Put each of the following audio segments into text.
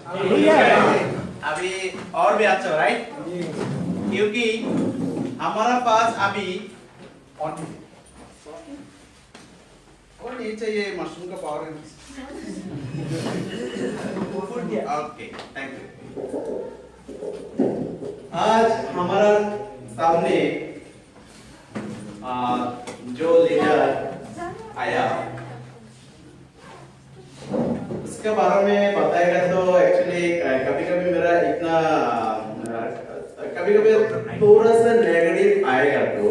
अभी और भी अच्छा, राइट? क्योंकि हमारा पास अभी और नहीं चाहिए मशरूम का पावर। Okay, thank you. आज हमारा सामने जो लीडर आया उसके बारे में बताएगा। तो एक्चुअली कभी-कभी मेरा इतना कभी-कभी थोड़ा सा नेगेटिव आएगा, तो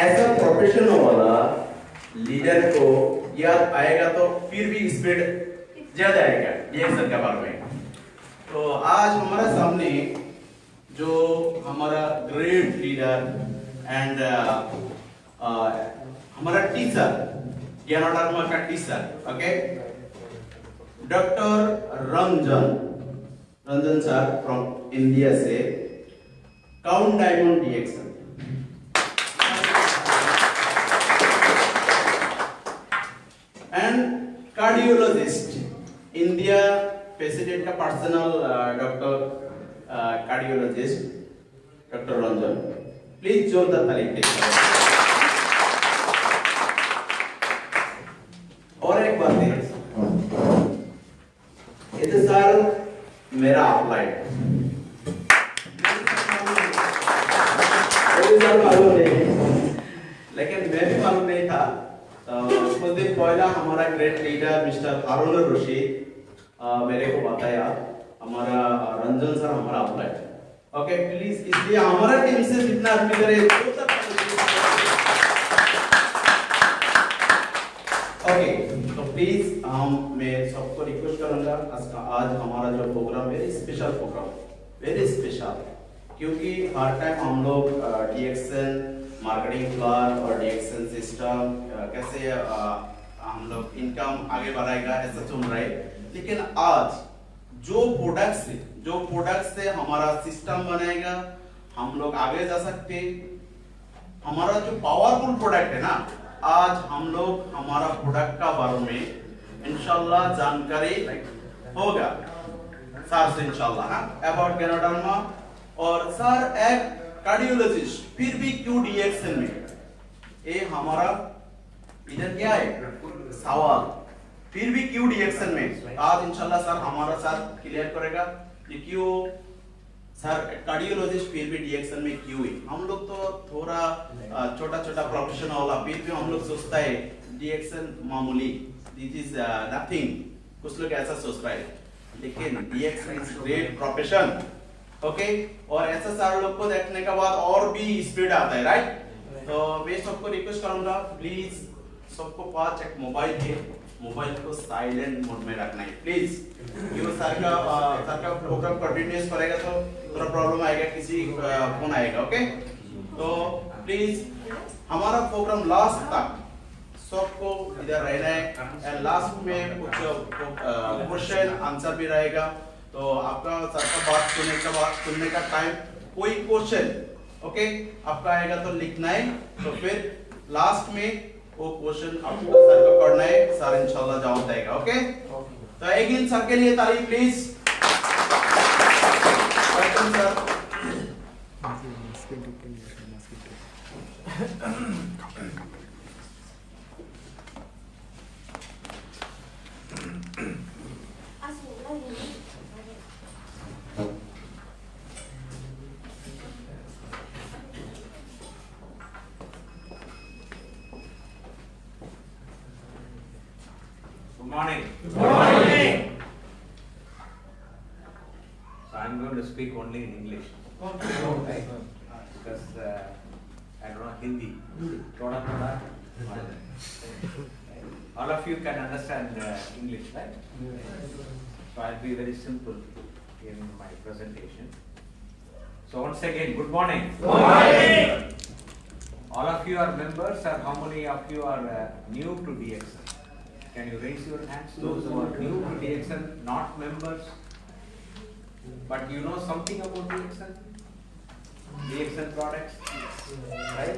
ऐसा प्रोफेशनल वाला लीडर को याद आएगा तो फिर भी स्पीड ज्यादा आएगा डीएक्सन के बारे में। तो आज हमारे सामने जो हमारा ग्रेट लीडर एंड हमारा टीचर, ज्ञानोधर्म का teacher, okay, doctor Ranjan sir from India से काउंट डायमंड डीएक्सन। एंड कार्डियोलॉजिस्ट, इंडिया प्रेसिडेंट का personal doctor cardiologist doctor Ranjan, please जोरदार ताली दीजिए। और एक बात है, ये तो सर मेरा अपलाइड मालूम नहीं, लेकिन मैं भी मालूम नहीं था। कुछ दिन पहला हमारा ग्रेट लीडर मिस्टर हारून रशीद मेरे को बताया हमारा रंजन सर हमारा अपलाइड। ओके, प्लीज इसलिए हमारा टीम से जितना आदमी करे ओके, तो प्लीज मैं सबको रिक्वेस्ट करूंगा, आज हमारा जो program very special program, very special, क्योंकि हर टाइम हम लोग डीएक्सन मार्केटिंग प्लान और डीएक्सन सिस्टम कैसे हम लोग इनकम आगे बढ़ाएगा ऐसा सुन रहे, लेकिन आज जो प्रोडक्ट से हमारा सिस्टम बनेगा, हम लोग आगे जा सकते। हमारा जो पावरफुल प्रोडक्ट है ना, आज हम लोग हमारा प्रोडक्ट का बारे में इंशाल्लाह जानकारी होगा सर से इंशाल्लाह, अबाउट ज्ञानोधर्म। और सर एक कार्डियोलॉजिस्ट फिर भी क्यों डीएक्सन में, ये हमारा इधर क्या है सवाल, फिर भी क्यों डीएक्सन में, आज इंशाल्लाह सर हमारा साथ क्लियर करेगा कि क्यों सर कार्डियोलॉजिस्ट फिर भी डीएक्सन में क्यों है। हम लोग तो थोड़ा छोटा प्रोफेशन वाला, फिर भी हम लोग सोचता है डीएक्सन मामूली, दिस इज नथिंग, कुछ लोग ऐसा सोच रहे हैं, लेकिन डीएक्सन इज ग्रेट प्रोफेशन, ओके। और ऐसा सारे लोग को देखने के बाद और भी स्पीड आता है, राइट? तो मैं सबको रिक्वेस्ट करूंगा, प्लीज सबको पास एक मोबाइल है, मोबाइल को साइलेंट मोड में रखना है प्लीज, क्योंकि सर का प्रोग्राम कंटिन्यूअस करेगा तो थोड़ा प्रॉब्लम आएगा, किसी फोन आएगा, ओके। तो प्लीज हमारा प्रोग्राम लास्ट तक सबको इधर रहना है, एंड लास्ट में कुछ क्वेश्चन आंसर भी रहेगा, तो आपका सर का बात सुनने का टाइम, कोई क्वेश्चन ओके आपका आएगा तो लिखना है, तो फिर लास्ट में वो क्वेश्चन आपको सर को करना है, सर इंशाल्लाह जवाब देगा, ओके। तो अगेन सर के लिए ताली please, welcome sir. Good morning. Good morning. So I'm going to speak only in English. Right? Because I don't know Hindi. All of you can understand English, right? So I'll be very simple in my presentation. So once again, good morning. Good morning. All of you are members, or how many of you are new to DXN? Can you raise your hands? Those who are new to DXN, not members, but you know something about DXN? DXN products, right?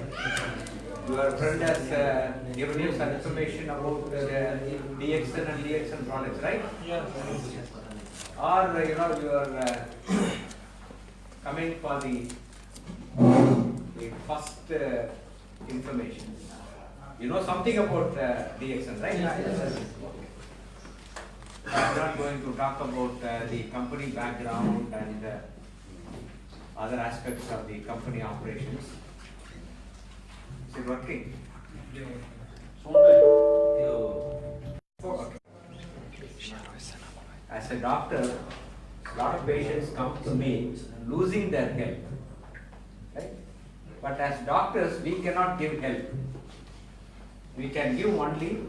Your friend has given you some information about DXN and DXN products, right? Yes. or you are coming for the first information. You know something about DXN, right? Yes. I'm not going to talk about the company background and other aspects of the company operations. Is it working? Okay. As a doctor, a lot of patients come to me losing their health. Right? But as doctors, we cannot give help. We can give only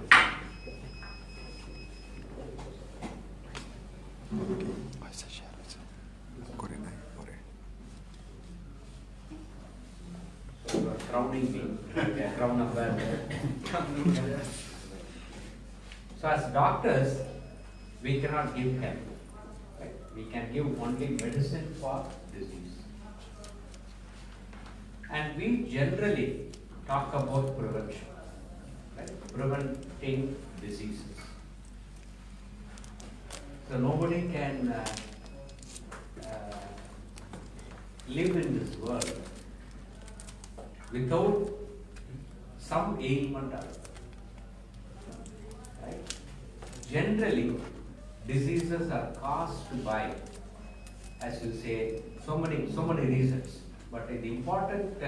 so you are crowning me, a crown of wealth. So as doctors, we cannot give help. Right? We can give only medicine for disease. And we generally talk about prevention, right? Preventing diseases. So nobody can live in this world without some ailment, right? Generally, diseases are caused by, as you say, so many reasons. But the important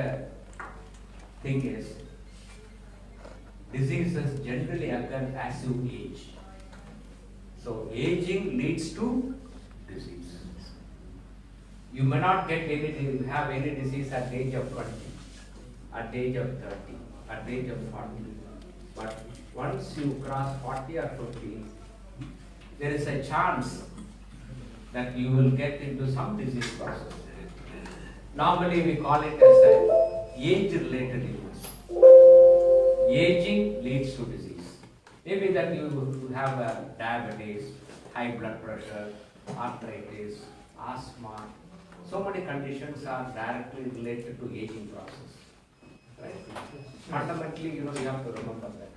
thing is, diseases generally occur as you age. So aging leads to disease. You may not have any disease at the age of 20, at the age of 30, at the age of 40. But once you cross 40 or 50, there is a chance that you will get into some disease process. Normally we call it as a age-related illness. Aging leads to disease. Maybe that you have diabetes, high blood pressure, arthritis, asthma. So many conditions are directly related to aging process. Right? Fundamentally, you have to remember that.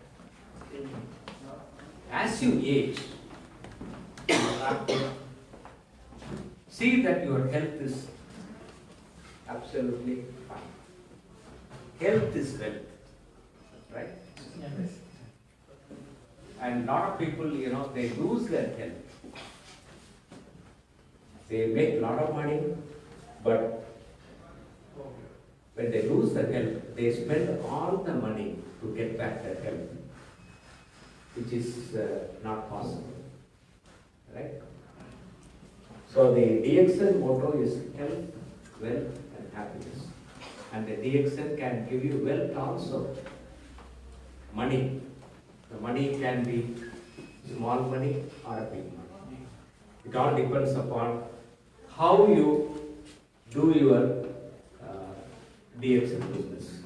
As you age, you have to see that your health is absolutely fine. Health is wealth, right? Yes. And a lot of people, they lose their health. They make a lot of money, but when they lose their health, they spend all the money to get back their health, which is not possible, right? So the DXN motto is health, wealth, and happiness. And the DXN can give you wealth also. Money. The money can be small money or a big money. It all depends upon how you do your DXN business.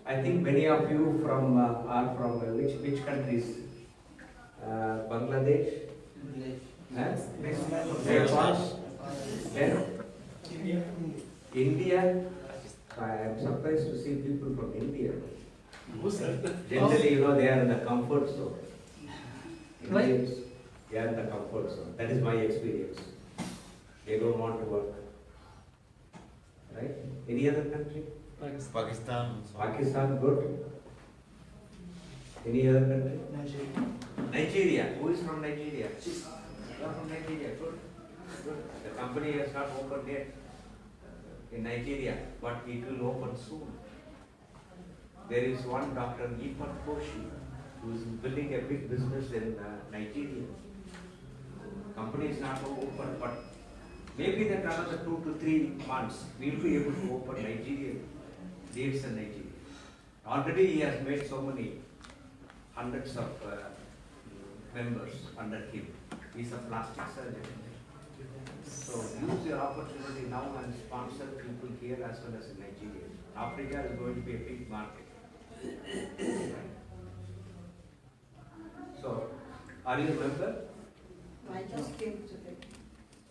I think many of you are from which countries? Bangladesh? Nepal? India? I am surprised to see people from India. Generally, they are in the comfort zone. Indians, they are in the comfort zone. That is my experience. They don't want to work. Right? Any other country? Pakistan. Pakistan, good. Any other country? Nigeria. Who is from Nigeria? You are from Nigeria. Good. Good. The company has not opened yet in Nigeria, but it will open soon. There is one Dr. Ipan Koshi who is building a big business in Nigeria. Company is not open, but maybe that another 2 to 3 months we will be able to open Nigeria, DXN Nigeria. Already he has made so many hundreds of members under him. He is a plastic surgeon. So use your opportunity now and sponsor people here as well as in Nigeria. Africa is going to be a big market. So, are you a member? I just came today.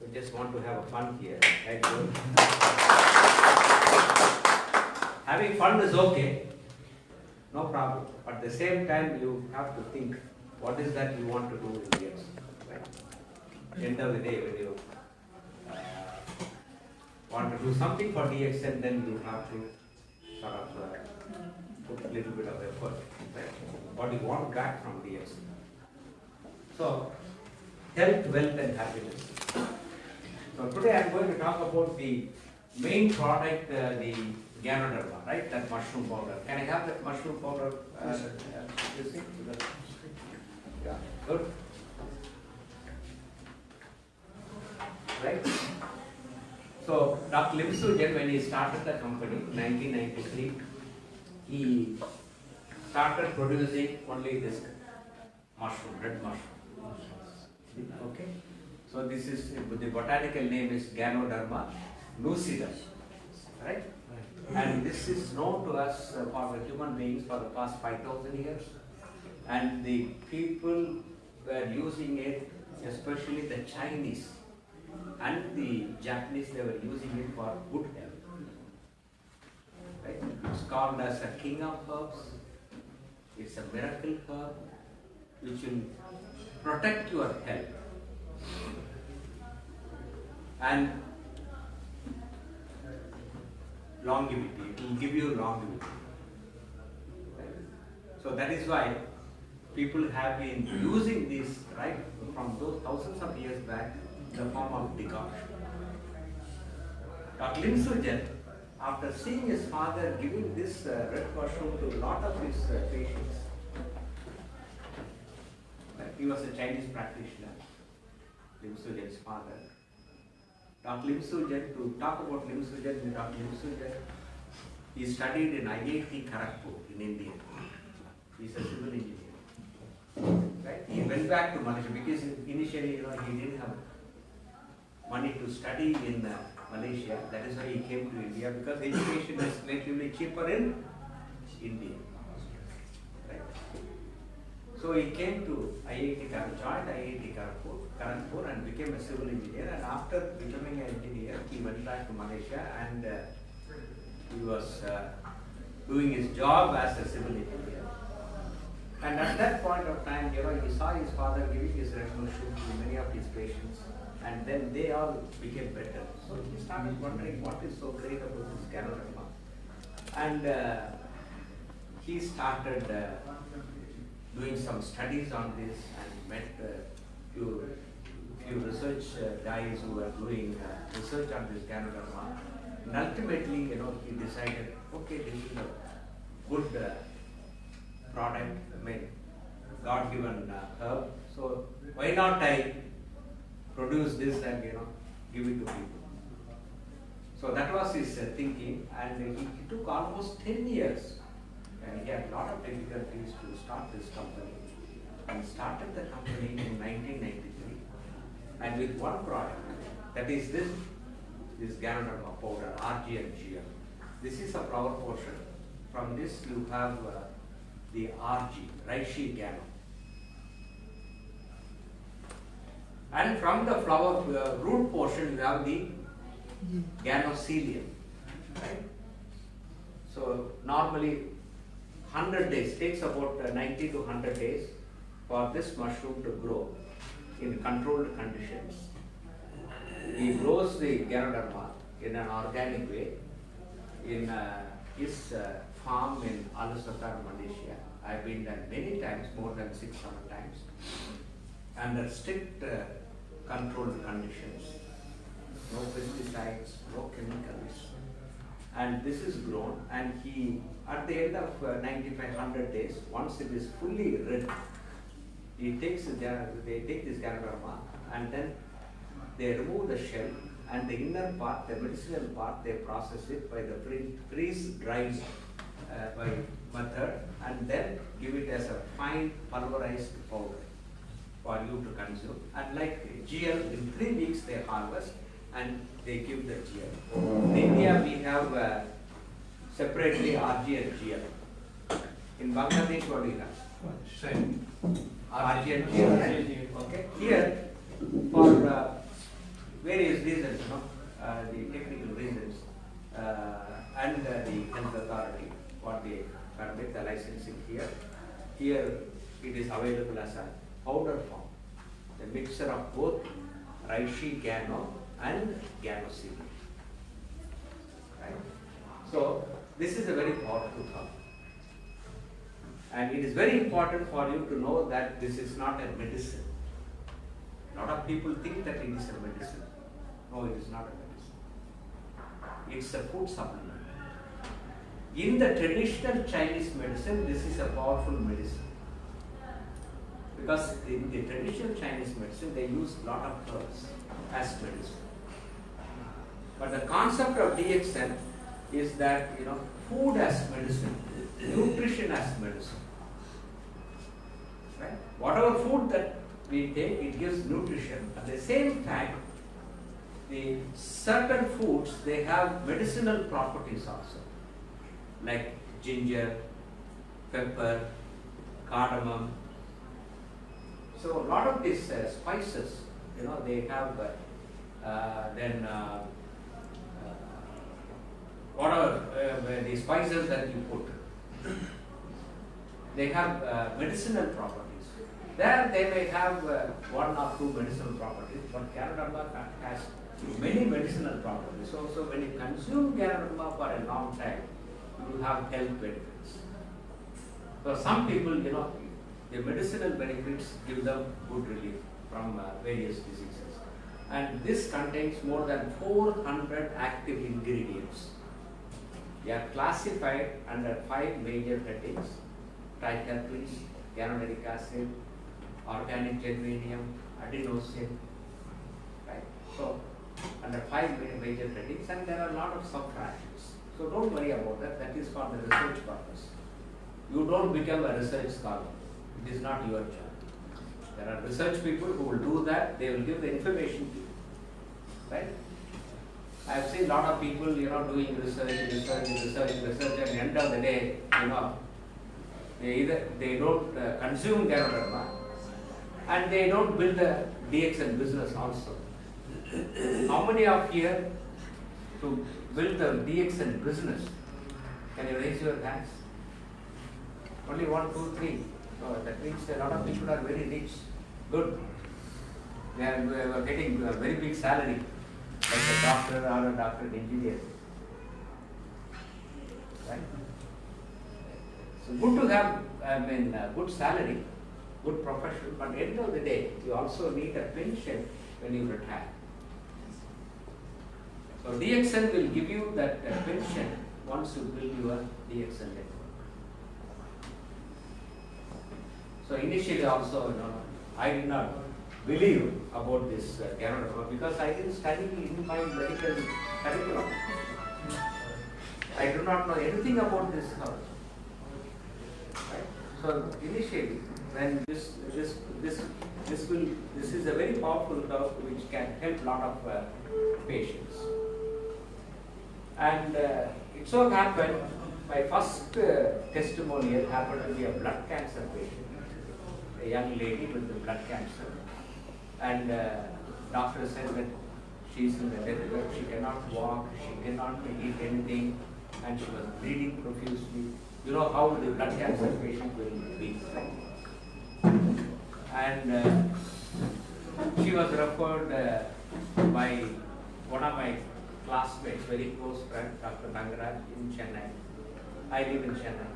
We just want to have a fun here, right? Having fun is okay, no problem. But at the same time, you have to think what is that you want to do in DXN, right? End of the day, when you want to do something for DXN, then you have to sort of put a little bit of effort, right? What you want back from DXN. So, health, wealth and happiness. So today I am going to talk about the main product, the Ganoderma, right? That mushroom powder. Can I have that mushroom powder? You see? Yeah, good. Right? So Dr. Lim Soo-jen, when he started the company in 1993, he started producing only this mushroom, red mushroom. Okay? So this is, the botanical name is Ganoderma lucidum, right? And this is known to us for the human beings for the past 5,000 years. And the people were using it, especially the Chinese and the Japanese, they were using it for good health. Right? It's called as a king of herbs. It's a miracle herb which will protect your health. And longevity, it will give you longevity. Right? So that is why people have been using this, right, from those thousands of years back in the form of decoction. Dr. Lim Soo-jen, after seeing his father giving this red mushroom to a lot of his patients, he was a Chinese practitioner, Lim Soo-jen's father. Dr. Lim Soo-jen, to talk about Lim Soo-jen with Dr. Lim Soo-jen, he studied in IIT Kharagpur in India. He's a civil engineer. Right? He went back to Malaysia because initially, he didn't have money to study in Malaysia. That is why he came to India, because education is relatively cheaper in India. Right? So he came to IIT Kharagpur, joined IIT Kharagpur and became a civil engineer. And after becoming an engineer, he went back to Malaysia and he was doing his job as a civil engineer. And at that point of time, he saw his father giving his red mushroom to many of his patients, and then they all became better. So he started wondering what is so great about this Ganoderma. And he started doing some studies on this and met few research guys who were doing research on this Ganoderma. And ultimately, he decided, okay, this is a good product, God-given herb. So why not I produce this and give it to people? So that was his thinking, and he took almost 10 years. And he had a lot of difficulties to start this company, and started the company in 1993, and with one product, that is this Ganoderma powder, RG and GL. This is a flower portion. From this you have the RG, Reishi Gano. And from the flower root portion you have the Ganocelium. Right? So normally 100 days, takes about 90 to 100 days for this mushroom to grow in controlled conditions. He grows the Ganoderma in an organic way in his farm in Alusatar, Malaysia. I've been there many times, more than 6-7 times, under strict controlled conditions. No pesticides, no chemicals. And this is grown, and he, at the end of 95-100 days, once it is fully red, they take this Ganoderma and then they remove the shell, and the inner part, the medicinal part, they process it by the freeze-dried by method, and then give it as a fine pulverized powder for you to consume. And like GL, in 3 weeks they harvest and they give the GL. In India we have separately RG and GL. In Bangladesh what do you have? Same. RG and GL, right? Okay. Here, for various reasons, the technical reasons, and the health authority, what they permit the licensing here. Here it is available as a powder form, the mixture of both reishi gano and ganosyl. Right? So this is a very powerful herb. And it is very important for you to know that this is not a medicine. A lot of people think that it is a medicine. No, it is not a medicine. It's a food supplement. In the traditional Chinese medicine, this is a powerful medicine. Because in the traditional Chinese medicine, they use a lot of herbs as medicine. But the concept of DXN is that, food as medicine, nutrition as medicine. Right? Whatever food that we take, it gives nutrition. At the same time, the certain foods, they have medicinal properties also, like ginger, pepper, cardamom. So a lot of these spices, they have whatever the spices that you put, they have medicinal properties. There they may have one or two medicinal properties, but Ganoderma has many medicinal properties. So when you consume Ganoderma for a long time, you have health benefits. So some people, the medicinal benefits give them good relief from various diseases. And this contains more than 400 active ingredients. They are classified under 5 major headings: triterpenes, ganoderic acid, organic germanium, adenosine. Right? So under 5 major headings, and there are a lot of subfractions. So don't worry about that. That is for the research purpose. You don't become a research scholar. It is not your job. There are research people who will do that. They will give the information to you. Right? I have seen a lot of people, doing research, and at the end of the day, they don't consume Ganoderma, and they don't build a DXN business also. How many of here to build the DXN business? Can you raise your hands? Only 1, 2, 3. So that means a lot of people are very rich. Good. They are getting a very big salary, like a doctor or a doctor engineer. Right? So good to have, good salary, good profession, but at the end of the day, you also need a pension when you retire. So DXN will give you that pension once you build your DXN network. So initially also, I did not believe about this Ganoderma because I didn't study in my medical curriculum. I do not know anything about this herb. Right? So initially, when this is a very powerful herb which can help a lot of patients. And it so happened, my first testimonial happened to be a blood cancer patient, a young lady with the blood cancer. And doctor said that she is in the deathbed, she cannot walk, she cannot eat anything, and she was bleeding profusely. You know how the blood cancer patient will be. And she was referred by one of my classmates, very close friend, Dr. Nangaraj in Chennai. I live in Chennai.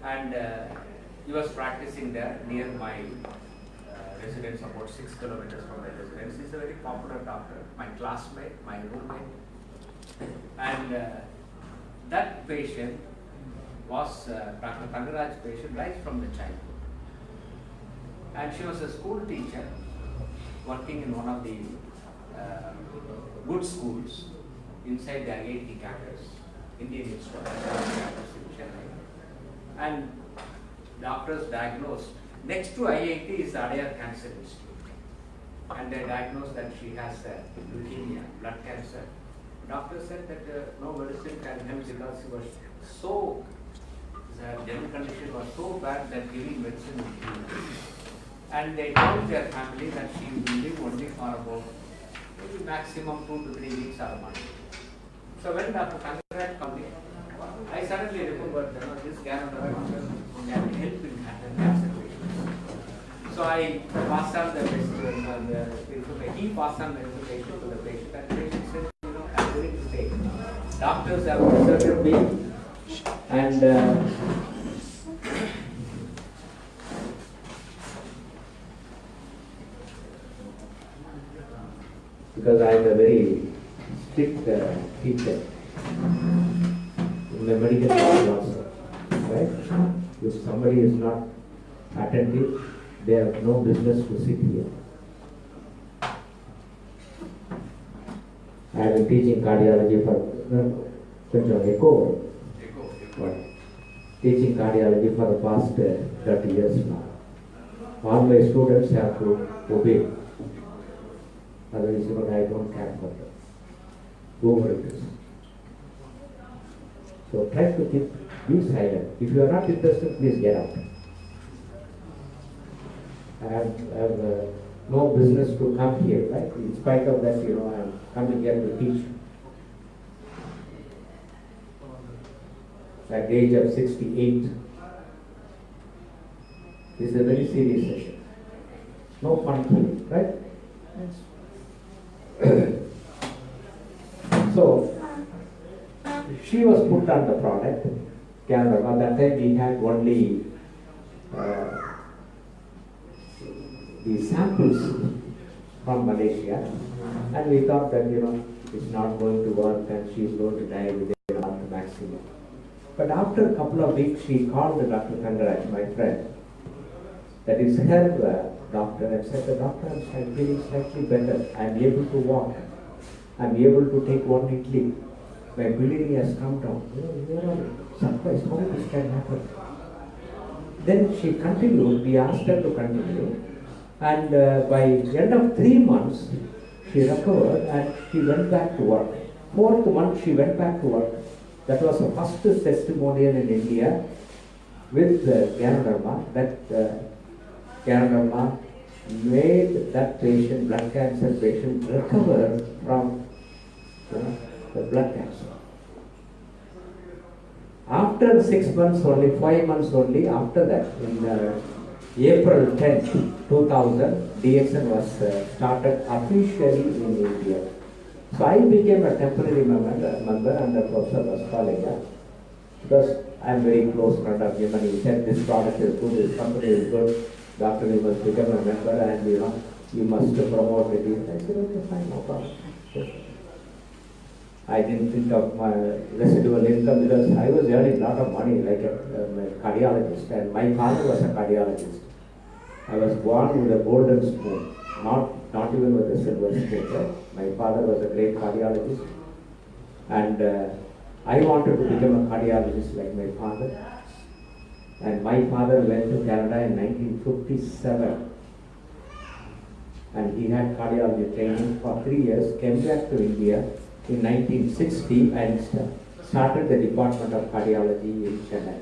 And he was practicing there near my residence, about 6 kilometers from my residence. He's a very popular doctor, my classmate, my roommate. And that patient was Dr. Nangaraj's patient right from the childhood. And she was a school teacher working in one of the good schools inside the IIT campus, Indian Institute of campus in Chennai. And doctors diagnosed, next to IIT is the Adyar Cancer Institute. And they diagnosed that she has leukemia, blood cancer. Doctor said that no medicine can help because she was so, her general condition was so bad that giving medicine would kill her. And they told their family that she will live only for about maybe maximum 2 to 3 weeks or a month. So when Dr. Nangaraj called me, I suddenly remembered that this Ganoderma can help in cancer patients. So I passed on the information. He passed on the information to the patient, and the patient said, I'm willing to take. Doctors have a certain way, and because I am a very strict teacher in the medical college also, right? If somebody is not attentive, they have no business to sit here. I have been teaching cardiology for teaching cardiology for the past 30 years now. All my students have to obey. Otherwise, I don't care for them. Whoever it is. So try to be silent. If you are not interested, please get out. I have no business to come here, right? In spite of that, I am coming here to teach. At the age of 68, this is a very serious session. No fun here, right? So, she was put on the product, Canada. At that time we had only the samples from Malaysia, and we thought that it's not going to work and she's going to die within a month maximum. But after a couple of weeks, she called Dr. Kangaraj, my friend, that is her doctor, and said, the doctor, I'm feeling slightly better. I'm able to walk. I'm able to take one idli. My bleeding has come down. We are all surprised how this can happen. Then she continued. We asked her to continue. And by the end of 3 months, she recovered and she went back to work. 4th month, she went back to work. That was the first testimonial in India with Ganoderma. That Ganoderma made that patient, blood cancer patient, recover from the blood cancer. After 6 months only, 5 months only, after that, in April 10th, 2000, DXN was started officially in India. So I became a temporary member under Professor Vaspalaya, because I am very close friend of him, and he said this product is good, this company is good, doctor, you must become a member, and you must promote it. I said, okay, fine, no problem. I didn't think of my residual income because I was earning a lot of money like a cardiologist, and my father was a cardiologist. I was born with a golden spoon, not even with a silver spoon. Right? My father was a great cardiologist, and I wanted to become a cardiologist like my father. And my father went to Canada in 1957, and he had cardiology training for 3 years, came back to India in 1960 and started the Department of Cardiology in Chennai.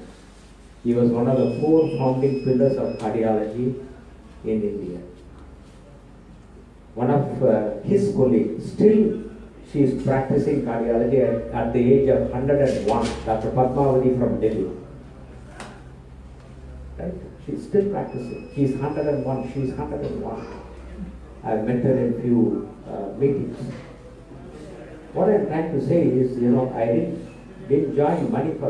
He was one of the 4 founding pillars of cardiology in India. One of his colleagues, still she is practicing cardiology at the age of 101, Dr. Padmavati from Delhi. Right? She's still practicing. She's 101, she's 101. I've met her in few meetings. What I'm trying to say is, I didn't join money for,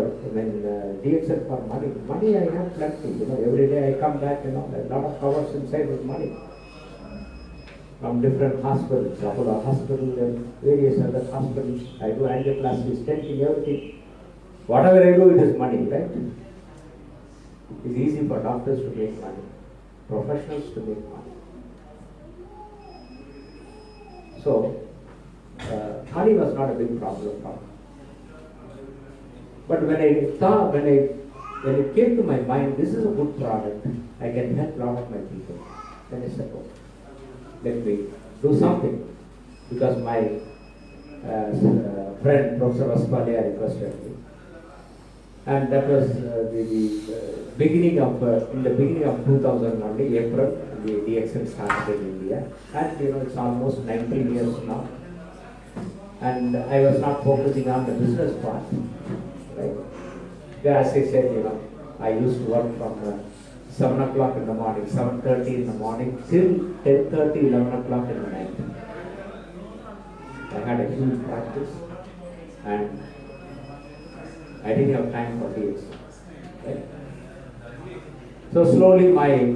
DXN for money. Money I have plenty, every day I come back, there's a lot of covers inside with money. From different hospitals, Apollo Hospital and various other hospitals. I do angioplasty, stenting, everything. Whatever I do, it is money, right? It's easy for doctors to make money, professionals to make money. So, money was not a big problem for me. But when it came to my mind, this is a good product, I can help a lot of my people. Then I said, oh, let me do something. Because my friend, Professor Vaspalaya, requested me. And that was the beginning of, in the beginning of 2000 only, April, the DXN started in India. And it's almost 19 years now. And I was not focusing on the business part, right? As I said, I used to work from 7 o'clock in the morning, 7:30 in the morning, till 10:30, 11 o'clock in the night. I had a huge practice and I didn't have time for DXN. Right? So slowly my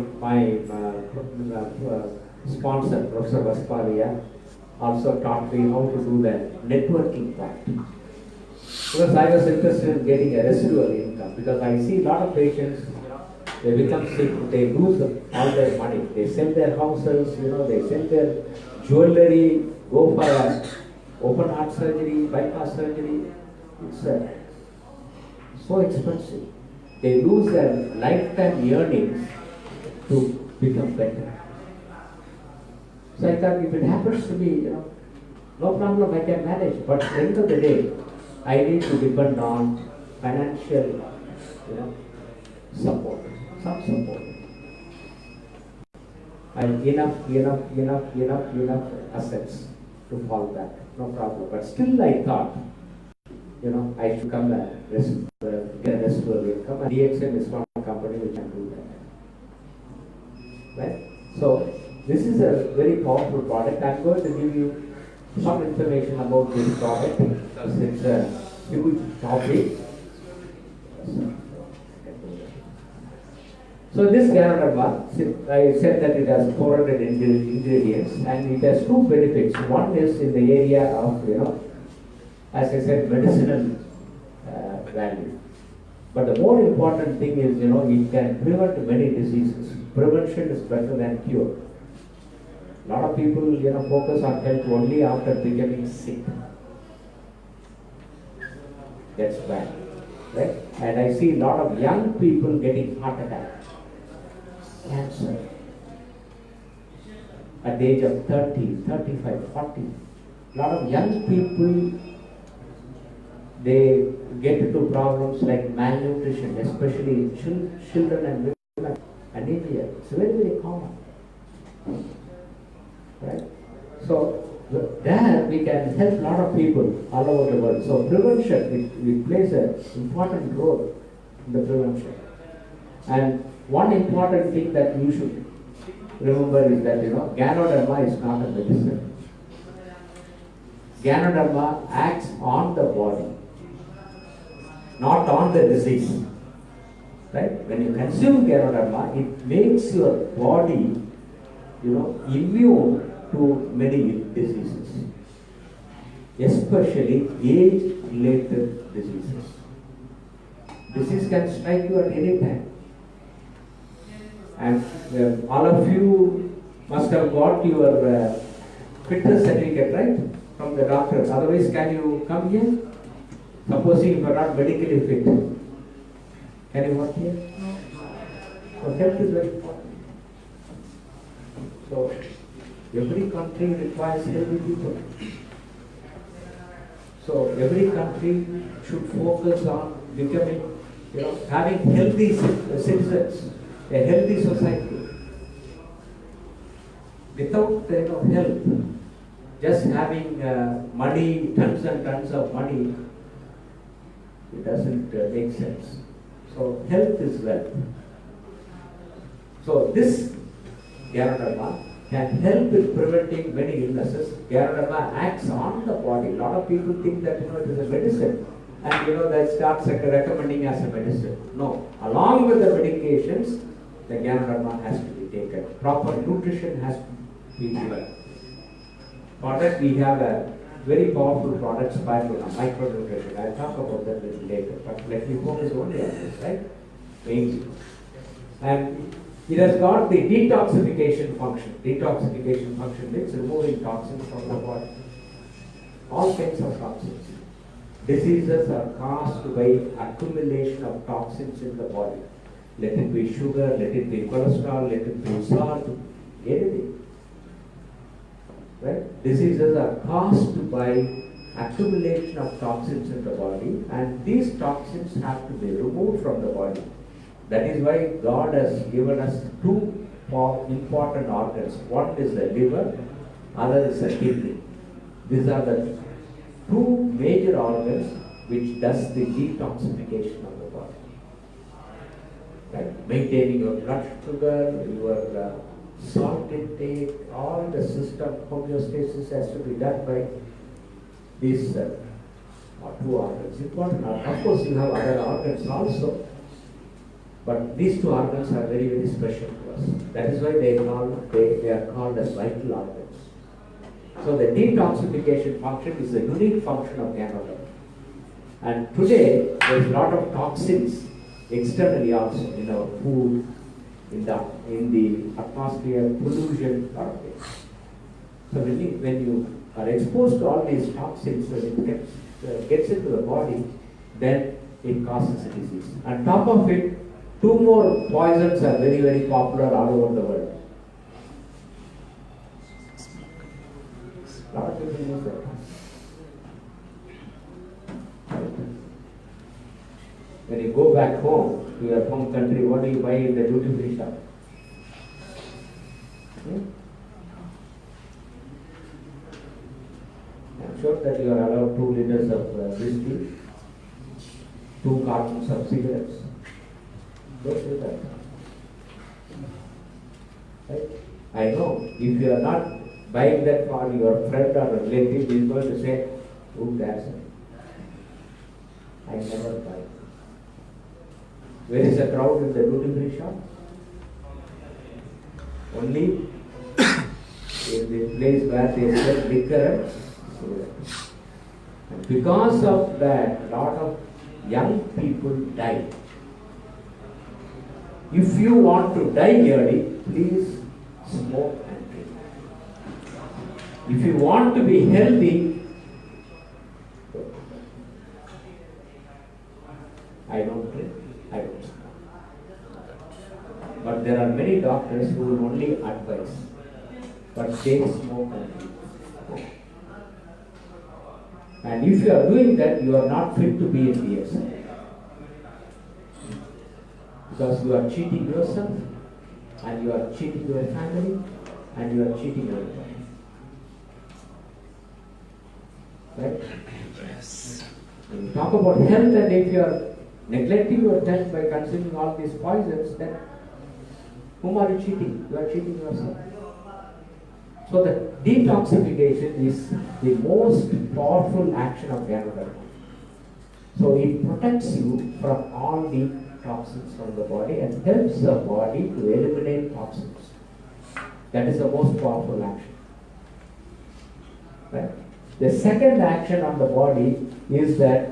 sponsor, Professor Vaspalia, also taught me how to do the networking part. Because I was interested in getting a residual income, because I see a lot of patients, they become sick, they lose all their money, they sell their houses, they sell their jewelry, go for a open heart surgery, bypass surgery. It's so expensive. They lose their lifetime earnings to become better. So I thought, if it happens to me, no problem, I can manage. But at the end of the day, I need to depend on financial, support, some support. And enough assets to fall back, no problem. But still I thought, I should come and get a residual income. And DXN is one company which can do that. Right? So this is a very powerful product. I'm going to give you some information about this product because it's a huge topic. So this Ganoderma, I said that it has 400 ingredients and it has two benefits. One is in the area of, as I said, medicinal value. But the more important thing is, it can prevent many diseases. Prevention is better than cure. A lot of people, focus on health only after becoming sick. That's bad, right? And I see a lot of young people getting heart attack, cancer, at the age of 30, 35, 40. A lot of young people, they get into problems like malnutrition, especially in children and women. Anemia, it's very, very common. Right? So there we can help a lot of people all over the world. So prevention, it plays an important role in the prevention. And one important thing that you should remember is that, Ganoderma is not a medicine. Ganoderma acts on the body, not on the disease. Right? When you consume Ganoderma, it makes your body, immune to many diseases, especially age-related diseases. Disease can strike you at any time. And all of you must have got your fitness certificate, right? From the doctor. Otherwise, can you come here? Supposing you are not medically fit, can you work here? So health is very important. So every country requires healthy people. So every country should focus on becoming, having healthy citizens, a healthy society. Without health, just having money, tons and tons of money, it doesn't make sense. So health is wealth. So this Ganoderma can help in preventing many illnesses. Ganoderma acts on the body. A lot of people think that it is a medicine, and that starts recommending as a medicine. No, along with the medications, the Ganoderma has to be taken. Proper nutrition has to be given. For that, we have a very powerful product, spirulina, micronutrition. I'll talk about that a little later, but let me focus only on this, right? Mainly. And it has got the detoxification function. Detoxification function means removing toxins from the body. All kinds of toxins. Diseases are caused by accumulation of toxins in the body. Let it be sugar, let it be cholesterol, let it be salt, anything. Right? Diseases are caused by accumulation of toxins in the body, and these toxins have to be removed from the body. That is why God has given us two important organs. One is the liver, other is the kidney. These are the two major organs which does the detoxification of the body. Right? Maintaining your blood sugar, your salt intake, all the system homeostasis has to be done by these two organs. Important. Of course, you have other organs also, but these two organs are very, very special to us. That is why they are called as vital organs. So the detoxification function is a unique function of ganoderma. And today, there is a lot of toxins externally also in our food, in the atmosphere, pollution, lot of things. So when you are exposed to all these toxins, when it gets into the body, then it causes a disease. On top of it, two more poisons are very, very popular all over the world. A lot of people use that. When you go back home to your home country, what do you buy in the duty free shop? I'm sure that you are allowed 2 liters of whiskey, 2 cartons of cigarettes. Don't do that. Right? I know if you are not buying that for your friend or relative, he is going to say, who dares me? I never buy. Where is the crowd in the duty free shop? Only in the place where they sell liquor and cigarettes. And because of that, a lot of young people die. If you want to die early, please smoke and drink. If you want to be healthy, I don't drink, I don't smoke. But there are many doctors who will only advise, but they smoke and drink. And if you are doing that, you are not fit to be in DXN. Because you are cheating yourself, and you are cheating your family, and you are cheating your body. Right? Yes. When you talk about health, and if you are neglecting your health by consuming all these poisons, then whom are you cheating? You are cheating yourself. So the detoxification is the most powerful action of ganoderma. So it protects you from all the toxins from the body and helps the body to eliminate toxins. That is the most powerful action. Right? The second action on the body is that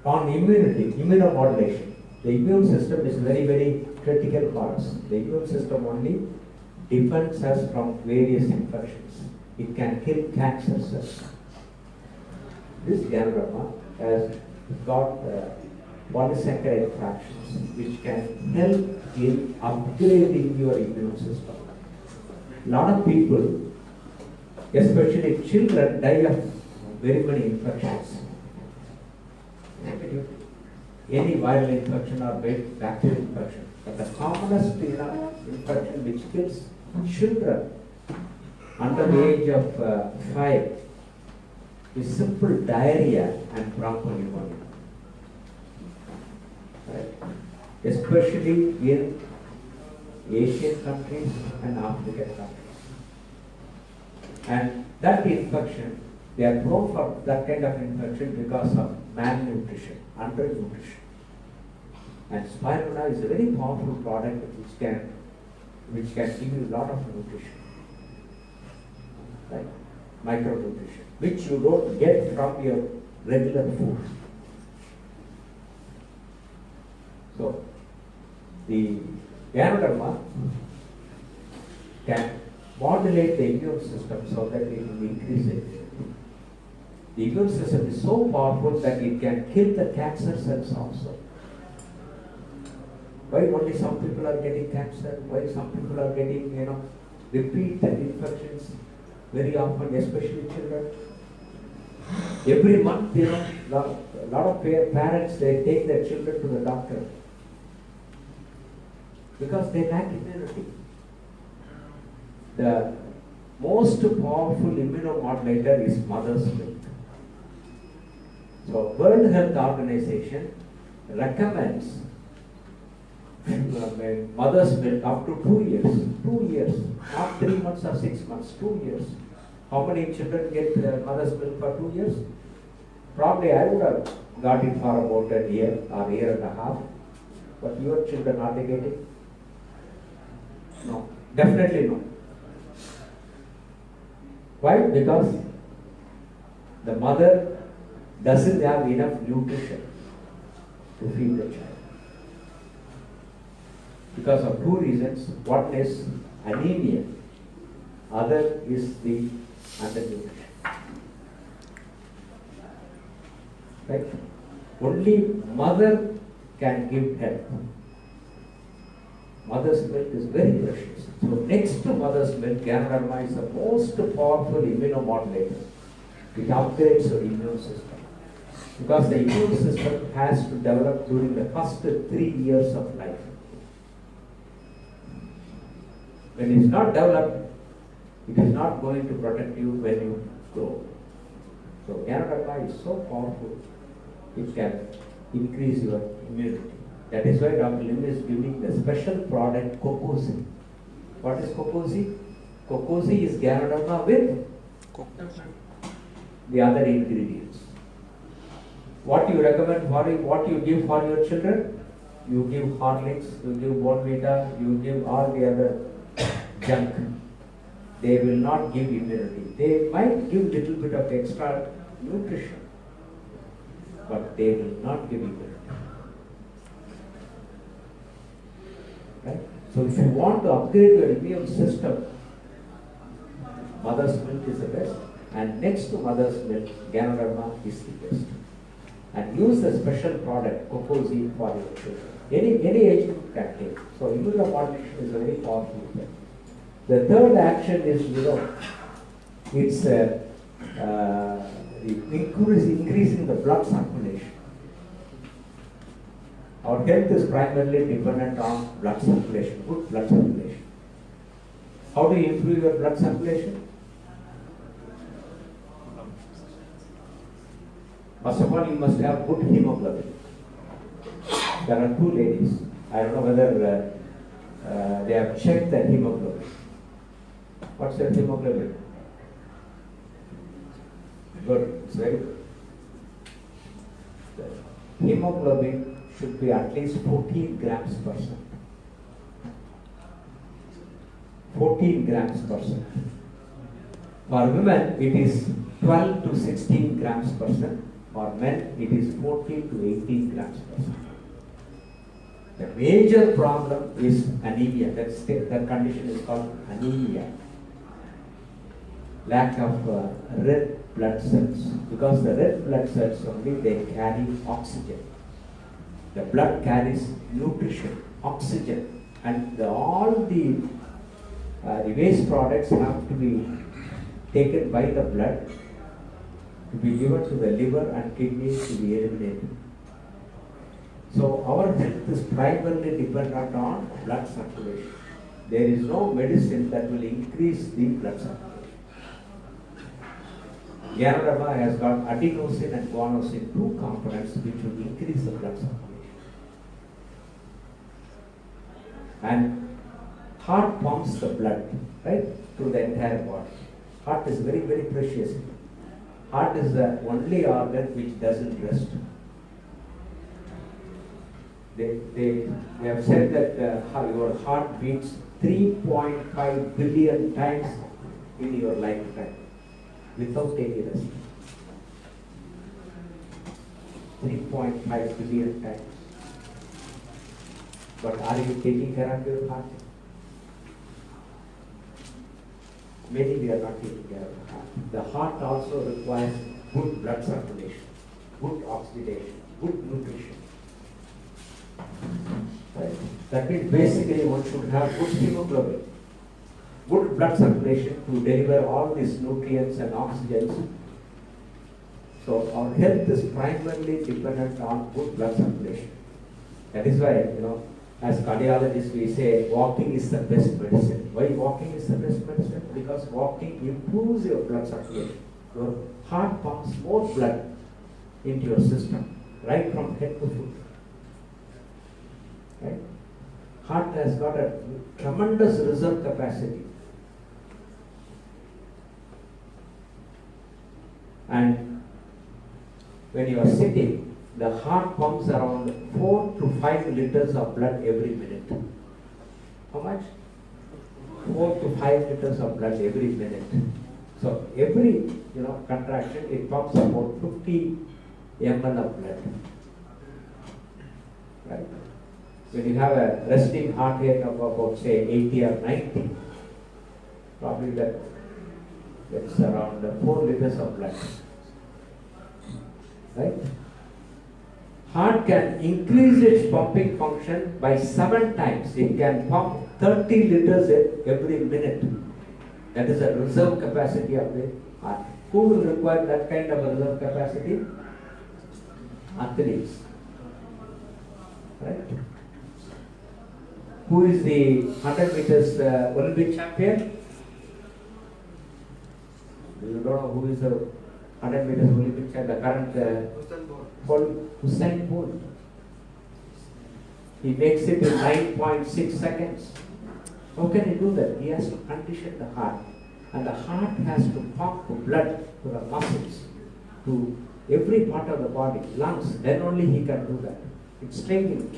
on immunity, immunomodulation. The immune system is very, very critical for us. The immune system only defends us from various infections. It can kill cancer cells. This ganoderma has got polysaccharide fractions which can help in upgrading your immune system. A lot of people, especially children, die of very many infections. Any viral infection or bacterial infection. But the commonest infection which kills children under the age of 5 is simple diarrhea and bronchopneumonia. Right? Especially in Asian countries and African countries. And that infection, they are prone for that kind of infection because of malnutrition, undernutrition. And spirulina is a very powerful product which can give you a lot of nutrition. Right? Micronutrition, which you don't get from your regular food. So, the ganoderma can modulate the immune system so that it will increase it. The immune system is so powerful that it can kill the cancer cells also. Why only some people are getting cancer? Why some people are getting, repeat infections very often, especially children? Every month, lot of parents, they take their children to the doctor because they lack immunity. The most powerful immunomodulator is mother's milk. So, World Health Organization recommends mother's milk up to 2 years. 2 years, not 3 months or 6 months, 2 years. How many children get mother's milk for 2 years? Probably I would have got it for about a year or year and a half. But your children, are they getting? No, definitely no. Why? Because the mother doesn't have enough nutrition to feed the child. Because of two reasons. One is anemia, other is the undernutrition. Right? Only mother can give help. Mother's milk is very precious. So next to mother's milk, Ganoderma is the most powerful immunomodulator. It upgrades your immune system. Because the immune system has to develop during the first 3 years of life. When it is not developed, it is not going to protect you when you grow. So Ganoderma is so powerful, it can increase your immunity. That is why Dr. Lim is giving the special product Cocosi. What is Cocosi? Cocosi is Ganoderma with the other ingredients. What you recommend for it, what you give for your children? You give Horlicks, you give Bonvita, you give all the other junk. They will not give immunity. They might give little bit of extra nutrition, but they will not give immunity. Right? So if you want to upgrade your immune system, mother's milk is the best, and next to mother's milk, Ganoderma is the best. And use the special product, Cocosi, for your children. Any age group can take. So immunomodulation is a very powerful thing. The third action is, it's increasing the blood circulation. Our health is primarily dependent on blood circulation, good blood circulation. How do you improve your blood circulation? First of all, you must have good hemoglobin. There are two ladies. I don't know whether they have checked their hemoglobin. What's their hemoglobin? Good, it's very good. The hemoglobin should be at least 14 grams per cent. 14 grams per cent. For women, it is 12 to 16 grams per cent. For men, it is 14 to 18 grams per cent. The major problem is anemia. That condition is called anemia. Lack of red blood cells. Because the red blood cells only, they carry oxygen. The blood carries nutrition, oxygen, and all the waste products have to be taken by the blood to be given to the liver and kidneys to be eliminated. So our health is primarily dependent on blood circulation. There is no medicine that will increase the blood circulation. Ganoderma has got adenosine and guanosine, two components which will increase the blood circulation. And heart pumps the blood, right, through the entire body. Heart is very, very precious. Heart is the only organ which doesn't rest. They have said that your heart beats 3.5 billion times in your lifetime without any rest. 3.5 billion times. But are you taking care of your heart? Many we are not taking care of the heart. The heart also requires good blood circulation, good oxidation, good nutrition. Right? That means basically one should have good hemoglobin, good blood circulation to deliver all these nutrients and oxygens. So our health is primarily dependent on good blood circulation. That is why, as cardiologists we say walking is the best medicine. Why walking is the best medicine? Because walking improves your blood circulation. Your heart pumps more blood into your system, right from head to foot. right? Heart has got a tremendous reserve capacity. And when you are sitting, the heart pumps around 4 to 5 liters of blood every minute. How much? 4 to 5 liters of blood every minute. So every contraction, it pumps about 50 ml of blood. Right? When you have a resting heart rate of about say 80 or 90, probably that's around 4 liters of blood. Right? Heart can increase its pumping function by 7 times. It can pump 30 liters every minute. That is a reserve capacity of the heart. Who will require that kind of a reserve capacity? Athletes. Right? Who is the 100 meters Olympic champion? You don't know who is the 100 meters Olympic champion, the current Usain Bolt. He makes it in 9.6 seconds. How can he do that? He has to condition the heart. And the heart has to pump blood to the muscles, to every part of the body, lungs. Then only he can do that. It's training.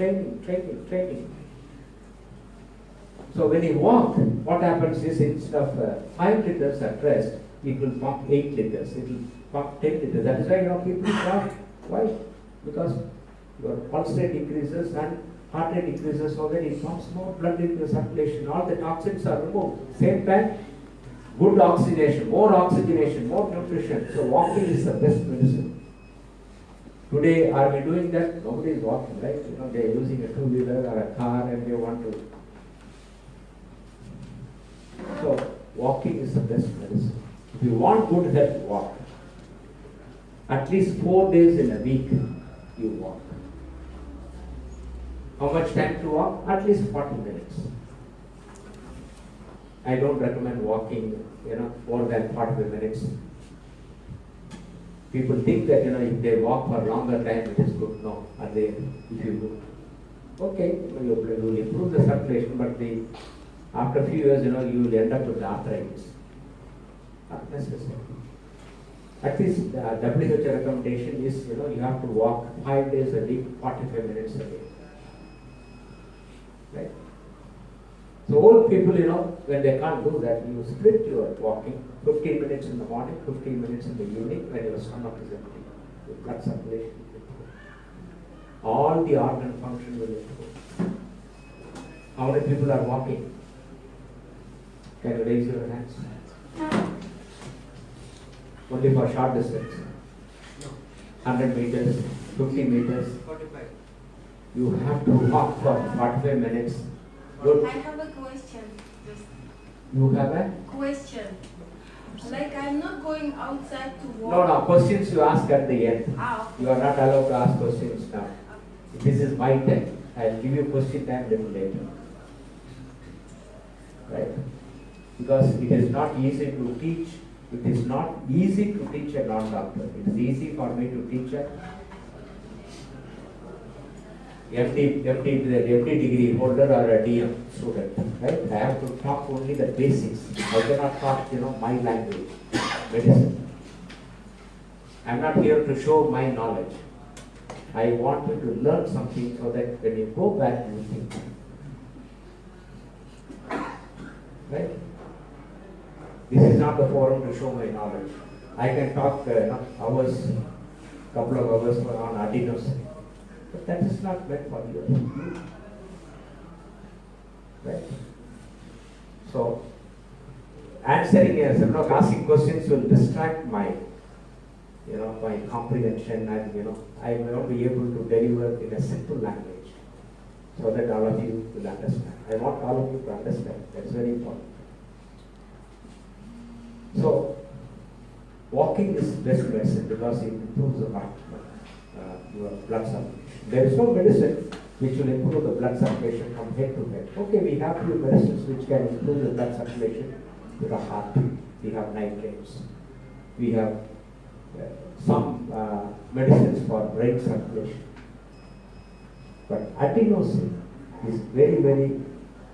So when he walks, what happens is instead of 5 liters at rest, it will pump 8 liters. It will pump 10 liters. That is why people walk. Why? Because your pulse rate increases and heart rate increases, so that it pumps more blood into the circulation. All the toxins are removed. Same time, good oxygenation, more nutrition. So walking is the best medicine. Today, are we doing that? Nobody is walking, right? They are using a two-wheeler or a car and they want to. So walking is the best medicine. If you want good health, walk. At least 4 days in a week, you walk. How much time to walk? At least 40 minutes. I don't recommend walking, more than 45 minutes. People think that, if they walk for longer time, it is good. No, if you do, okay, you will improve the circulation, but after a few years, you will end up with arthritis. Not necessary. At least the WHO recommendation is, you have to walk 5 days a week, 45 minutes a day. Right? So old people, when they can't do that, you split your walking, 15 minutes in the morning, 15 minutes in the evening, when your stomach is empty. Your blood circulation will improve. All the organ function will improve. How many people are walking? Can you raise your hands? Only for short distance. 100 meters, 50 meters. 45. You have to walk for 45 minutes. Good. I have a question. You have a? Question. Like I'm not going outside to walk. No, questions you ask at the end. Ah, okay. You are not allowed to ask questions now. This is my time. I'll give you question time a little later. Right? Because it is not easy to teach. It is not easy to teach a non-doctor. It is easy for me to teach a MD degree holder or a DM student. Right? I have to talk only the basics. I cannot talk, my language, medicine. I am not here to show my knowledge. I want you to learn something so that when you go back, you think. Right? This is not the forum to show my knowledge. I can talk hours, couple of hours on adenosine. But that is not meant for you. Right? So, answering asking questions will distract my my comprehension, and I may not be able to deliver in a simple language so that all of you will understand. I want all of you to understand. That's very important. So, walking is best medicine because it improves the heart, your blood circulation. There is no medicine which will improve the blood circulation from head to head. Okay, we have few medicines which can improve the blood circulation to the heart. We have nitrates. We have some medicines for brain circulation. But adenosine is very, very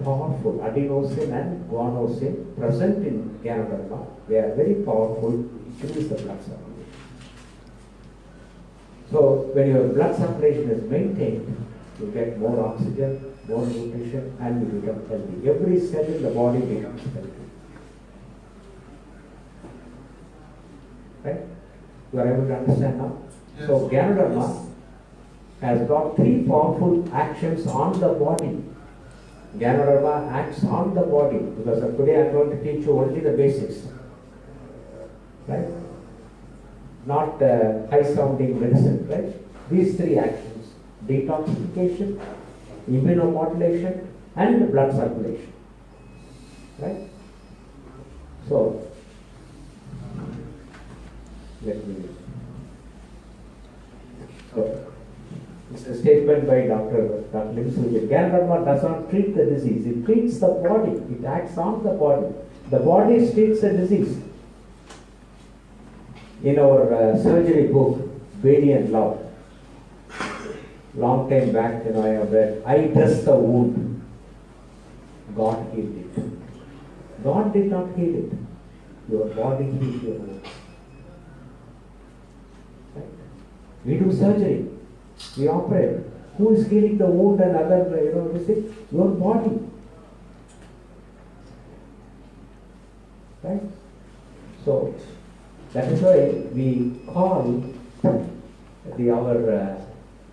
powerful. Adenosine and guanosine present in Ganoderma, they are very powerful to increase the blood circulation. So when your blood circulation is maintained, you get more oxygen, more nutrition, and you become healthy. Every cell in the body becomes healthy. Right? You are able to understand now? Yes. So Ganoderma has got three powerful actions on the body. Ganoderma acts on the body, because today I am going to teach you only the basics. Right? Not high sounding medicine, right? These three actions: detoxification, immunomodulation, and blood circulation. Right? So, let me. So, it's a statement by Dr. Lim Sujin. Ganoderma does not treat the disease, it treats the body, it acts on the body. The body treats the disease. In our surgery book, Baby and Love, long time back, I have read, I dressed the wound, God healed it. God did not heal it. Your body healed your wound. Right? We do surgery. We operate. Who is healing the wound and other, this thing? Your body. Right? So, that is why we call our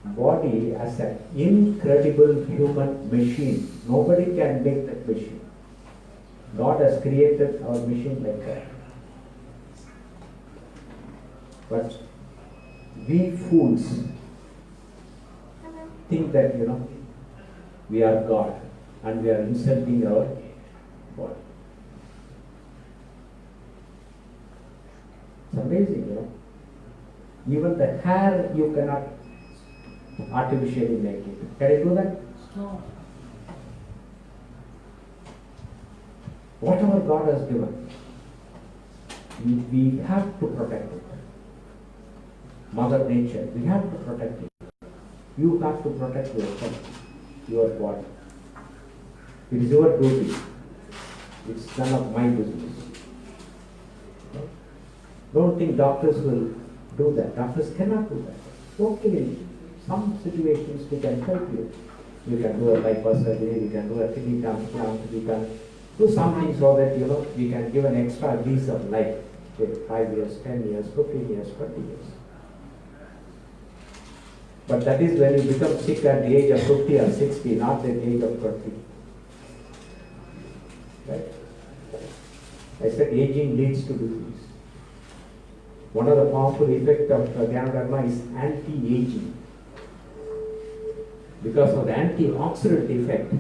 body as an incredible human machine. Nobody can make that machine. God has created our machine like that. But we fools think that, we are God and we are insulting our body. It's amazing, Even the hair you cannot artificially make it. Can I do that? No. Whatever God has given, we have to protect it. Mother Nature, we have to protect it. You have to protect yourself, your body. It is your duty. It's none of my business. Don't think doctors will do that. Doctors cannot do that. Okay, in some situations we can help you. You can do a bypass surgery, we can do a kidney transplant, we can do something so that we can give an extra lease of life. 5 years, 10 years, 15 years, 20 years. But that is when you become sick at the age of 50 or 60, not at the age of 20. Right? I said aging leads to disease. One of the powerful effects of Ganoderma is anti-aging. Because of the antioxidant effect,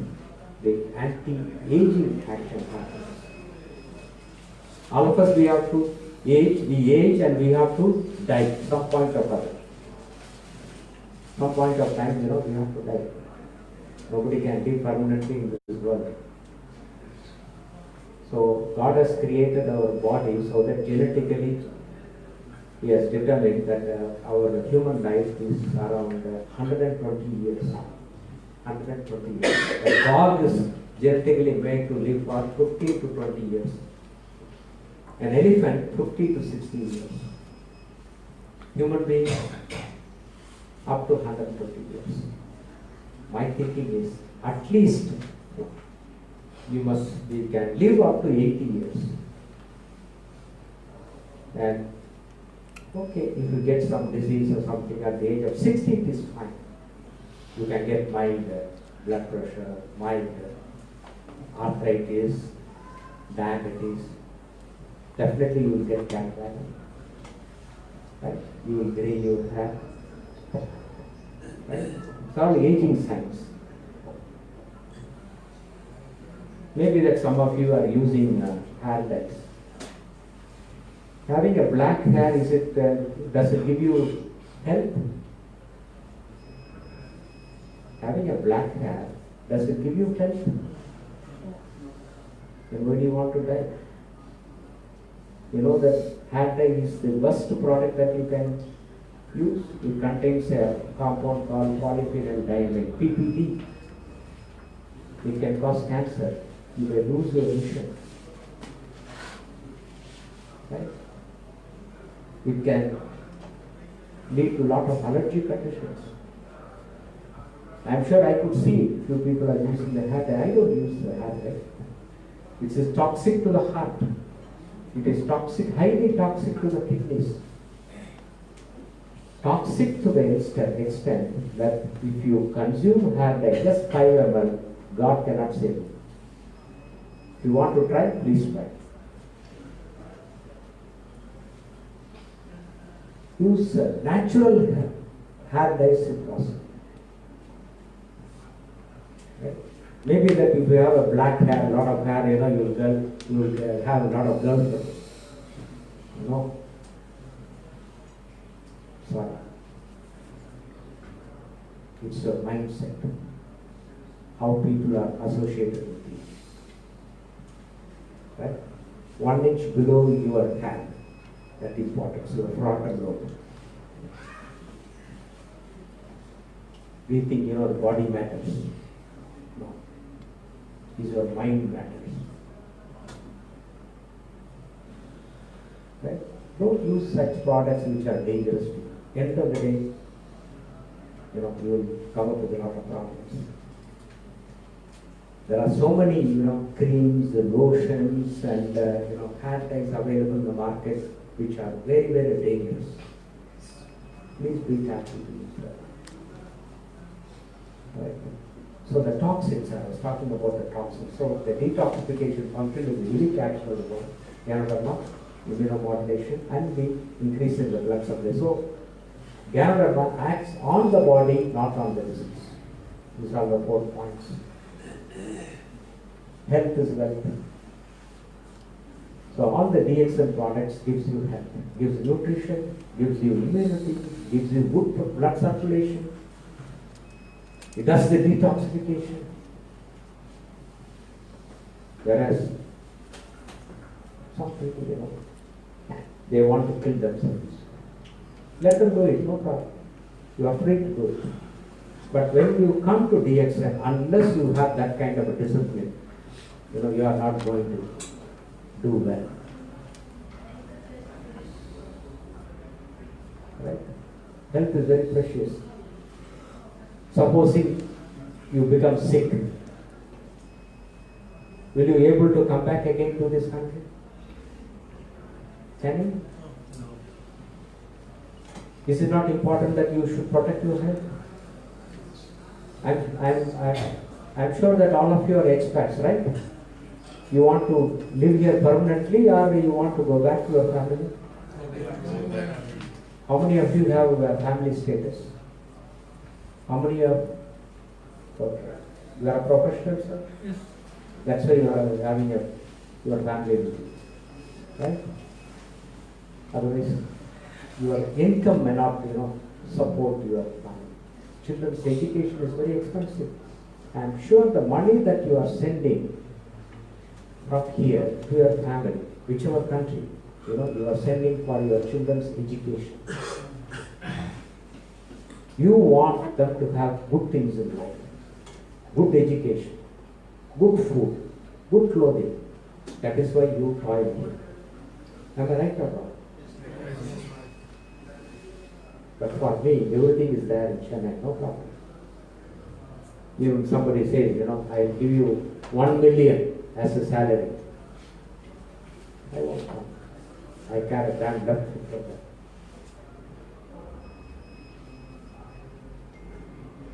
the anti-aging action happens. All of us, we have to we age and we have to die some point or other. Some point of time, we have to die. Nobody can live permanently in this world. So God has created our body so that genetically He has determined that our human life is around 120 years. 120 years. A dog is genetically made to live for 15 to 20 years. An elephant, 50 to 60 years. Human being, up to 120 years. My thinking is, at least we can live up to 80 years. And okay, if you get some disease or something at the age of 60, it is fine. You can get mild blood pressure, mild arthritis, diabetes. Definitely you will get cancer. Right? You will gray your hair. Right? It's all aging signs. Maybe that some of you are using hair dyes. Having a black hair, does it give you health? Having a black hair, does it give you health? Then when you want to die? You know that hair dye is the worst product that you can use. It contains a compound called polyphenol diamine, PPD. It can cause cancer. You may lose your vision. Right? It can lead to a lot of allergy conditions. I'm sure I could see few people are using the hair dye. I don't use the hair dye. It is toxic to the heart. It is toxic, highly toxic to the kidneys. Toxic to the extent that if you consume hair dye, just 5 ml, God cannot save you. If you want to try, please try. Use natural hair dyes if possible. Right? Maybe that if you have a black hair, a lot of hair, you will have a lot of girls. No. Sorry. It's your mindset. How people are associated with you. Right? 1 inch below your hand. That is important. So the frontal lobe. We think the body matters. No. Is your mind matters. Right? Don't use such products which are dangerous to you. End of the day, you will come up with a lot of problems. There are so many, creams, lotions, and hair dyes available in the market which are very, very dangerous. Please be careful to use that. Right? So the toxins, I was talking about the toxins. So the detoxification function is really actionable. Immunomodulation and the increase in the blood supply. So Ganoderma acts on the body, not on the disease. These are the 4 points. Health is wealth. So all the DXN products gives you health, gives nutrition, gives you immunity, gives you good blood circulation. It does the detoxification. Whereas some people, they want to kill themselves. Let them do it, no problem. You are free to do it. But when you come to DXN, unless you have that kind of a discipline, you are not going to do well. Right? Health is very precious. Supposing you become sick, will you be able to come back again to this country? Can you? Is it not important that you should protect your health? I'm sure that all of you are expats, right? You want to live here permanently, or you want to go back to your family? How many of you have family status? How many of you are a professional, sir? Yes. That's why you are having your family with you, right? Otherwise, your income may not, support your family. Children's education is very expensive. I'm sure the money that you are sending from here to your family, whichever country, you are sending for your children's education. You want them to have good things in life, good education, good food, good clothing. That is why you toil here. Am I right or wrong? But for me, everything is there in Chennai, no problem. Even somebody says, I'll give you 1 million as a salary. I won't come. I can't damn left for that.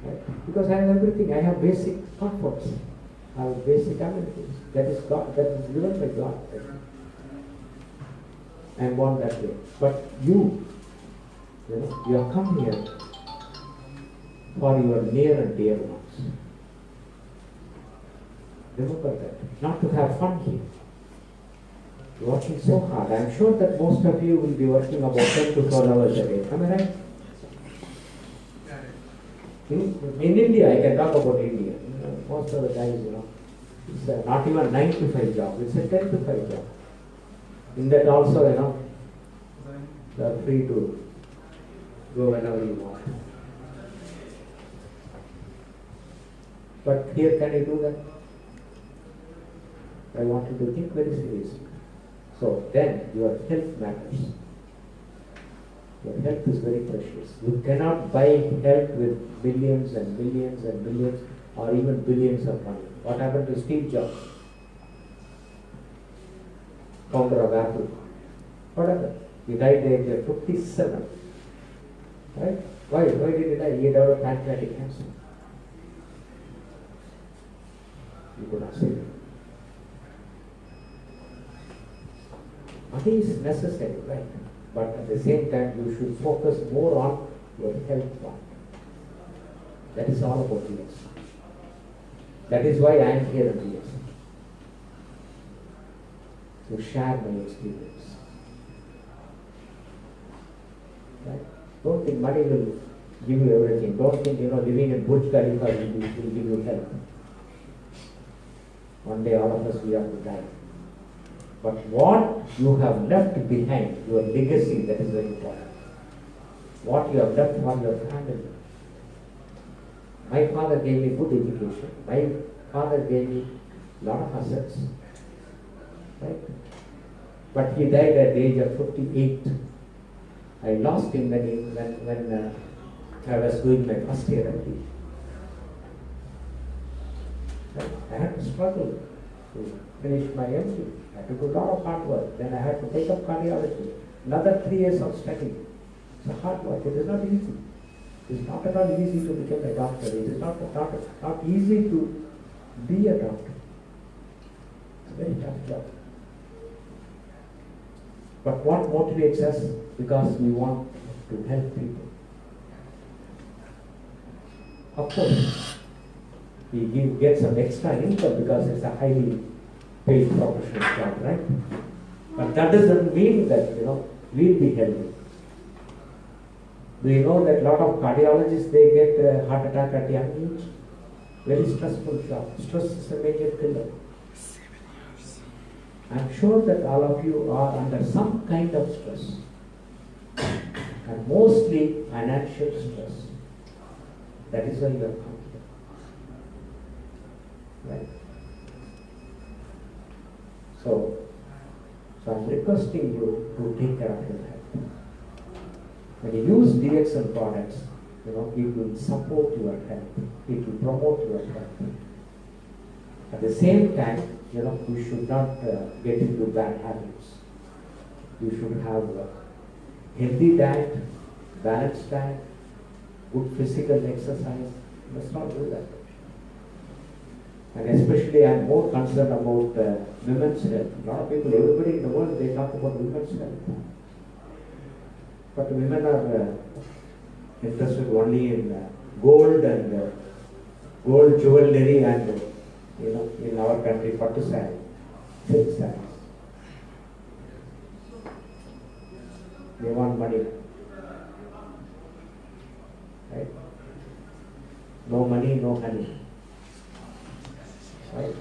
Right? Because I have everything. I have basic comforts. I have basic amenities. That is God. That is given by God. I am born that way. But you have come here for your near and dear ones. Remember that. Not to have fun here. You're working so hard. I'm sure that most of you will be working about 10 to 12 hours a day. Am I right? In India, I can talk about India. Most of the guys, it's not even 9 to 5 job. It's a 10 to 5 job. In that also, they are free to go whenever you want. But here, can you do that? I want you to think very seriously. So then your health matters. Your health is very precious. You cannot buy health with billions and billions and billions or even billions of money. What happened to Steve Jobs, founder of Apple? What happened? He died at the age of 57. Right? Why? Why did he die? He developed pancreatic cancer. You could not say that. Money is necessary, right? But at the same time, you should focus more on your health part. That is all about DXN. That is why I am here at DXN. To share my experience. Right? Don't think money will give you everything. Don't think, living in Burj Khalifa will give you health. One day all of us, we have to die. But what you have left behind, your legacy, that is very important. What you have left for your family. My father gave me good education. My father gave me a lot of assets. Right? But he died at the age of 58. I lost him when I was doing my first year MD. Right? I had to struggle to finish my MD. I had to do a lot of hard work. Then I had to take up cardiology. Another 3 years of study. It's a hard work. It is not easy. It's not at all easy to become a doctor. It is not easy to be a doctor. It's a very tough job. But what motivates us? Because we want to help people. Of course, we get some extra income because it's a highly paid professional job, right? But that doesn't mean that, we'll be healthy. Do you know that a lot of cardiologists, they get a heart attack at young age? Very stressful job. Stress is a major killer. I'm sure that all of you are under some kind of stress. And mostly financial stress. That is why you are come here. Right? So I'm requesting you to take care of your health. When you use DXN products, it will support your health. It will promote your health. At the same time, you should not get into bad habits. You should have a healthy diet, balanced diet, good physical exercise. Let's not do that. And especially, I'm more concerned about women's health. A lot of people, everybody in the world, they talk about women's health. But women are interested only in gold and gold jewelry and, in our country, pattu saree, silk sarees. They want money. Right? No money, no honey. Right?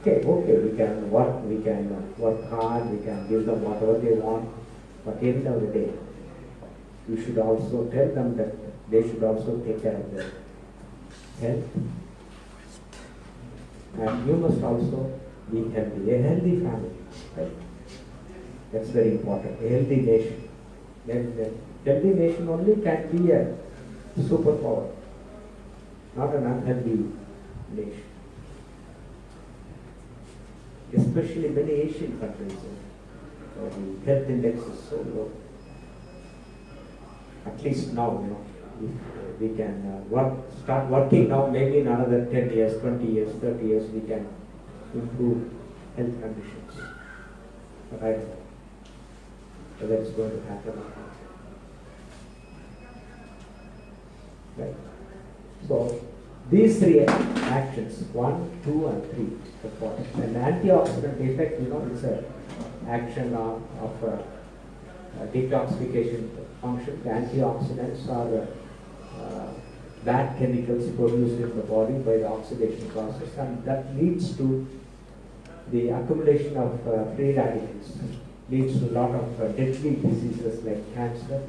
Okay, we can work hard, we can give them whatever they want, but at the end of the day, you should also tell them that they should also take care of their health. And you must also be healthy, a healthy family. Right? That's very important, a healthy nation. Then a healthy nation only can be a superpower, not an unhealthy nation. Especially many Asian countries, the health index is so low. At least now, if we can start working now, maybe in another 10 years, 20 years, 30 years, we can improve health conditions. But I don't know whether it's going to happen or not. Right? So, these three actions, 1, 2, and 3, important. And the antioxidant effect, it's an action of detoxification function. The antioxidants are bad chemicals produced in the body by the oxidation process, and that leads to the accumulation of free radicals, leads to a lot of deadly diseases like cancer,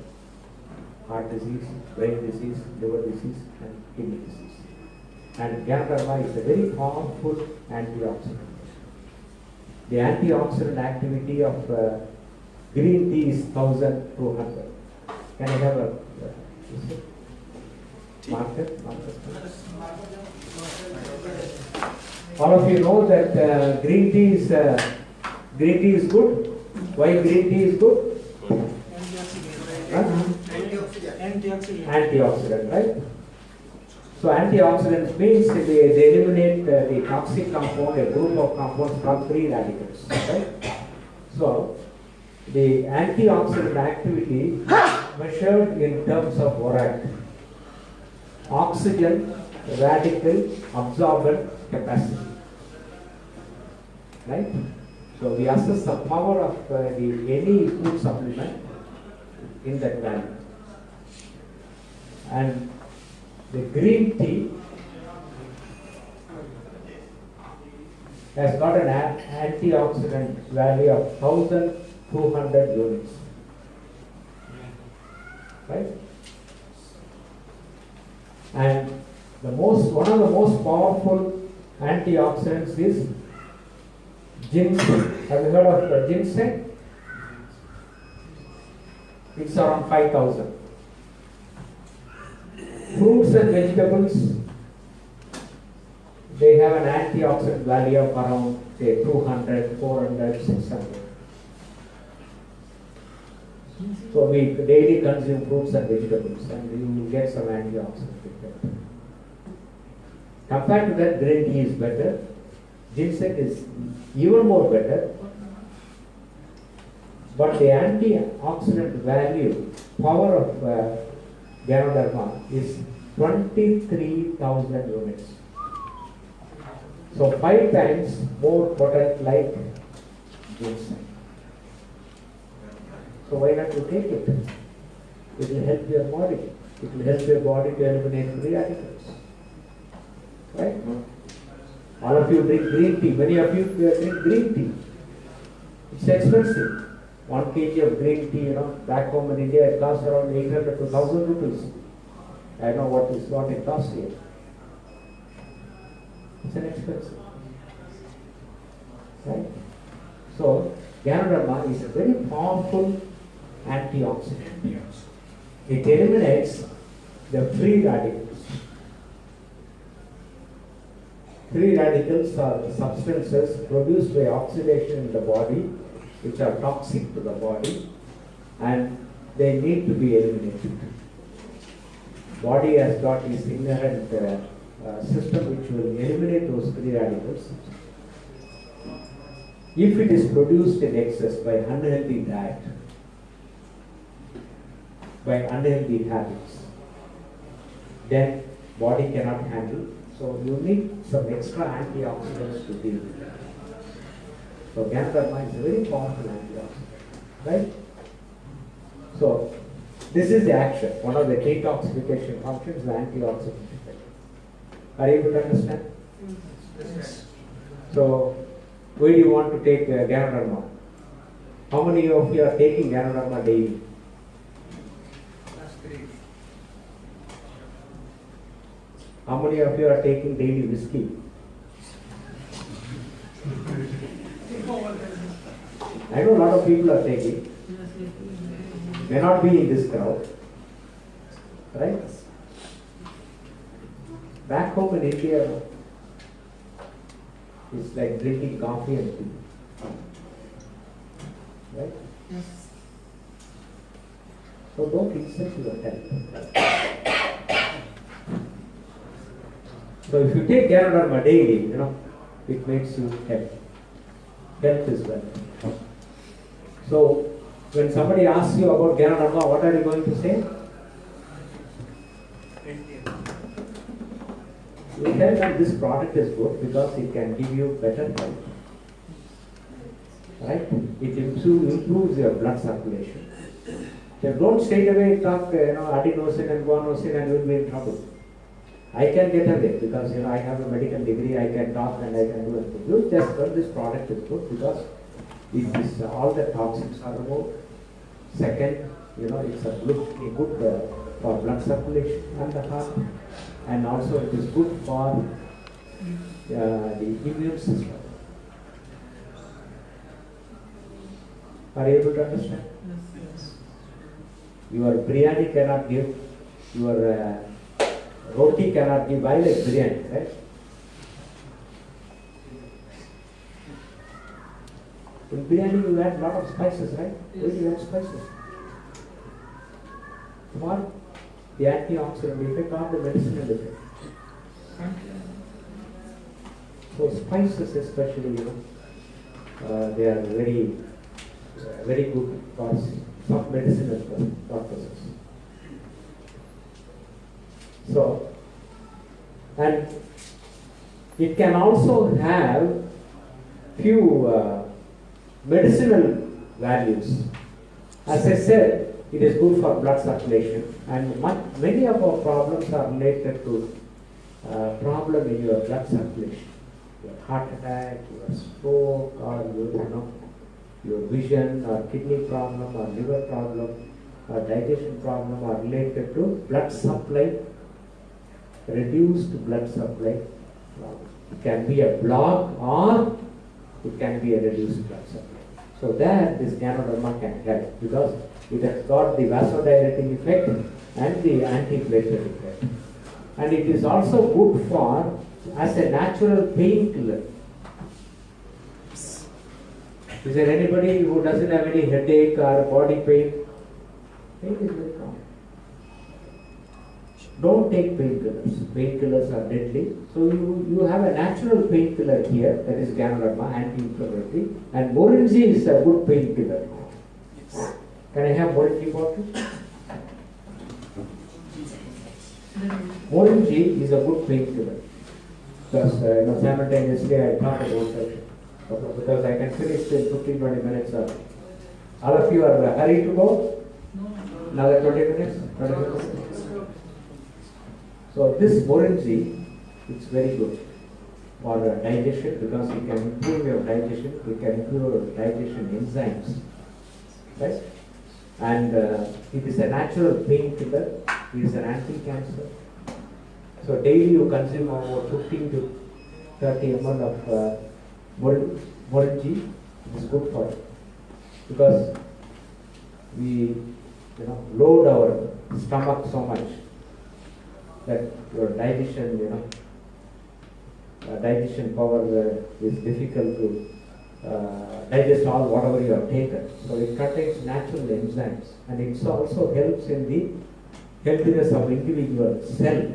heart disease, brain disease, liver disease, and kidney disease. And Ganoderma is a very powerful antioxidant. The antioxidant activity of green tea is 1200. Can I have a marker? All of you know that green tea is good. Why green tea is good? Antioxidant, right? So antioxidants means they eliminate the toxic compound, a group of compounds called free radicals, right? So the antioxidant activity measured in terms of ORAC, oxygen radical absorbent capacity, right? So we assess the power of any food supplement in that value. And the green tea has got an antioxidant value of 1200 units, right? And one of the most powerful antioxidants is ginseng. Have you heard of ginseng? It's around 5000. Fruits and vegetables, they have an antioxidant value of around, say, 200, 400, 600. So we daily consume fruits and vegetables and you will get some antioxidant effect. Compared to that, green tea is better. Ginseng is even more better. But the antioxidant value, power of Ganoderma is 23,000 units. So 5 times more potent like ginseng. So why not you take it? It will help your body. It will help your body to eliminate free radicals. Right? All of you drink green tea. Many of you drink green tea. It's expensive. 1 kg of green tea, back home in India, it costs around 800 to 1000 rupees. I know what it costs here. It's an expensive. Right? So, Ganoderma is a very powerful antioxidant. It eliminates the free radicals. Free radicals are substances produced by oxidation in the body which are toxic to the body and they need to be eliminated. Body has got this inherent system which will eliminate those free radicals. If it is produced in excess by unhealthy diet, by unhealthy habits, then body cannot handle. So you need some extra antioxidants to deal with that. So Ganoderma is a very powerful antioxidant, right? So this is the action. One of the detoxification functions is the antioxidant effect. Are you able to understand? Yes. So why do you want to take Ganoderma? How many of you are taking Ganoderma daily? How many of you are taking daily whiskey? I know a lot of people are taking. May not be in this crowd. Right? Back home in India, it's like drinking coffee and tea. Right? So don't insult your health. So if you take Ganoderma daily, it makes you healthy. Health is well. So when somebody asks you about Ganoderma, what are you going to say? You tell them this product is good because it can give you better health. Right? It improves your blood circulation. So don't straight away talk, adenosine and guanosine and you will be in trouble. I can get away because I have a medical degree, I can talk and I can do it. You just learn this product is good because it is all the toxins are removed. Second, it's a good for blood circulation and the heart, and also it is good for the immune system. Are you able to understand? Yes. Your biryani cannot give, your roti cannot give. I like biryani, right? In biryani you add lot of spices, right? Why do you add spices? For the antioxidant effect or the medicinal effect. So spices especially, they are very good for some medicinal purposes. So, and it can also have few medicinal values. As I said, it is good for blood circulation, and many of our problems are related to problem in your blood circulation. Your heart attack, your stroke, or your vision, or kidney problem, or liver problem, or digestion problem are related to blood supply, reduced blood supply. It can be a block or it can be a reduced blood supply. So there this Ganoderma can help, because it has got the vasodilating effect and the anti-platelet effect. And it is also good for as a natural painkiller. Is there anybody who doesn't have any headache or body pain? Pain is very common. Don't take painkillers. Painkillers are deadly. So you have a natural painkiller here, that is Ganoderma, anti-inflammatory, and Morinji is a good painkiller. Can I have Morinji bottle? Morinji is a good painkiller. Because simultaneously I talk about that. Because I can finish in 15-20 minutes. All of you are ready to go? Another 20 minutes? 20 minutes? So this Morinji, it's very good for digestion, because it can improve your digestion, it can improve your digestion enzymes. Right? And it is a natural painkiller, it is an anti-cancer. So daily you consume about 15 to 30 ml of Morinji. It is good for it, because we load our stomach so much that your digestion, digestion power is difficult to digest all whatever you have taken. So it contains natural enzymes, and it also helps in the healthiness of individual cell.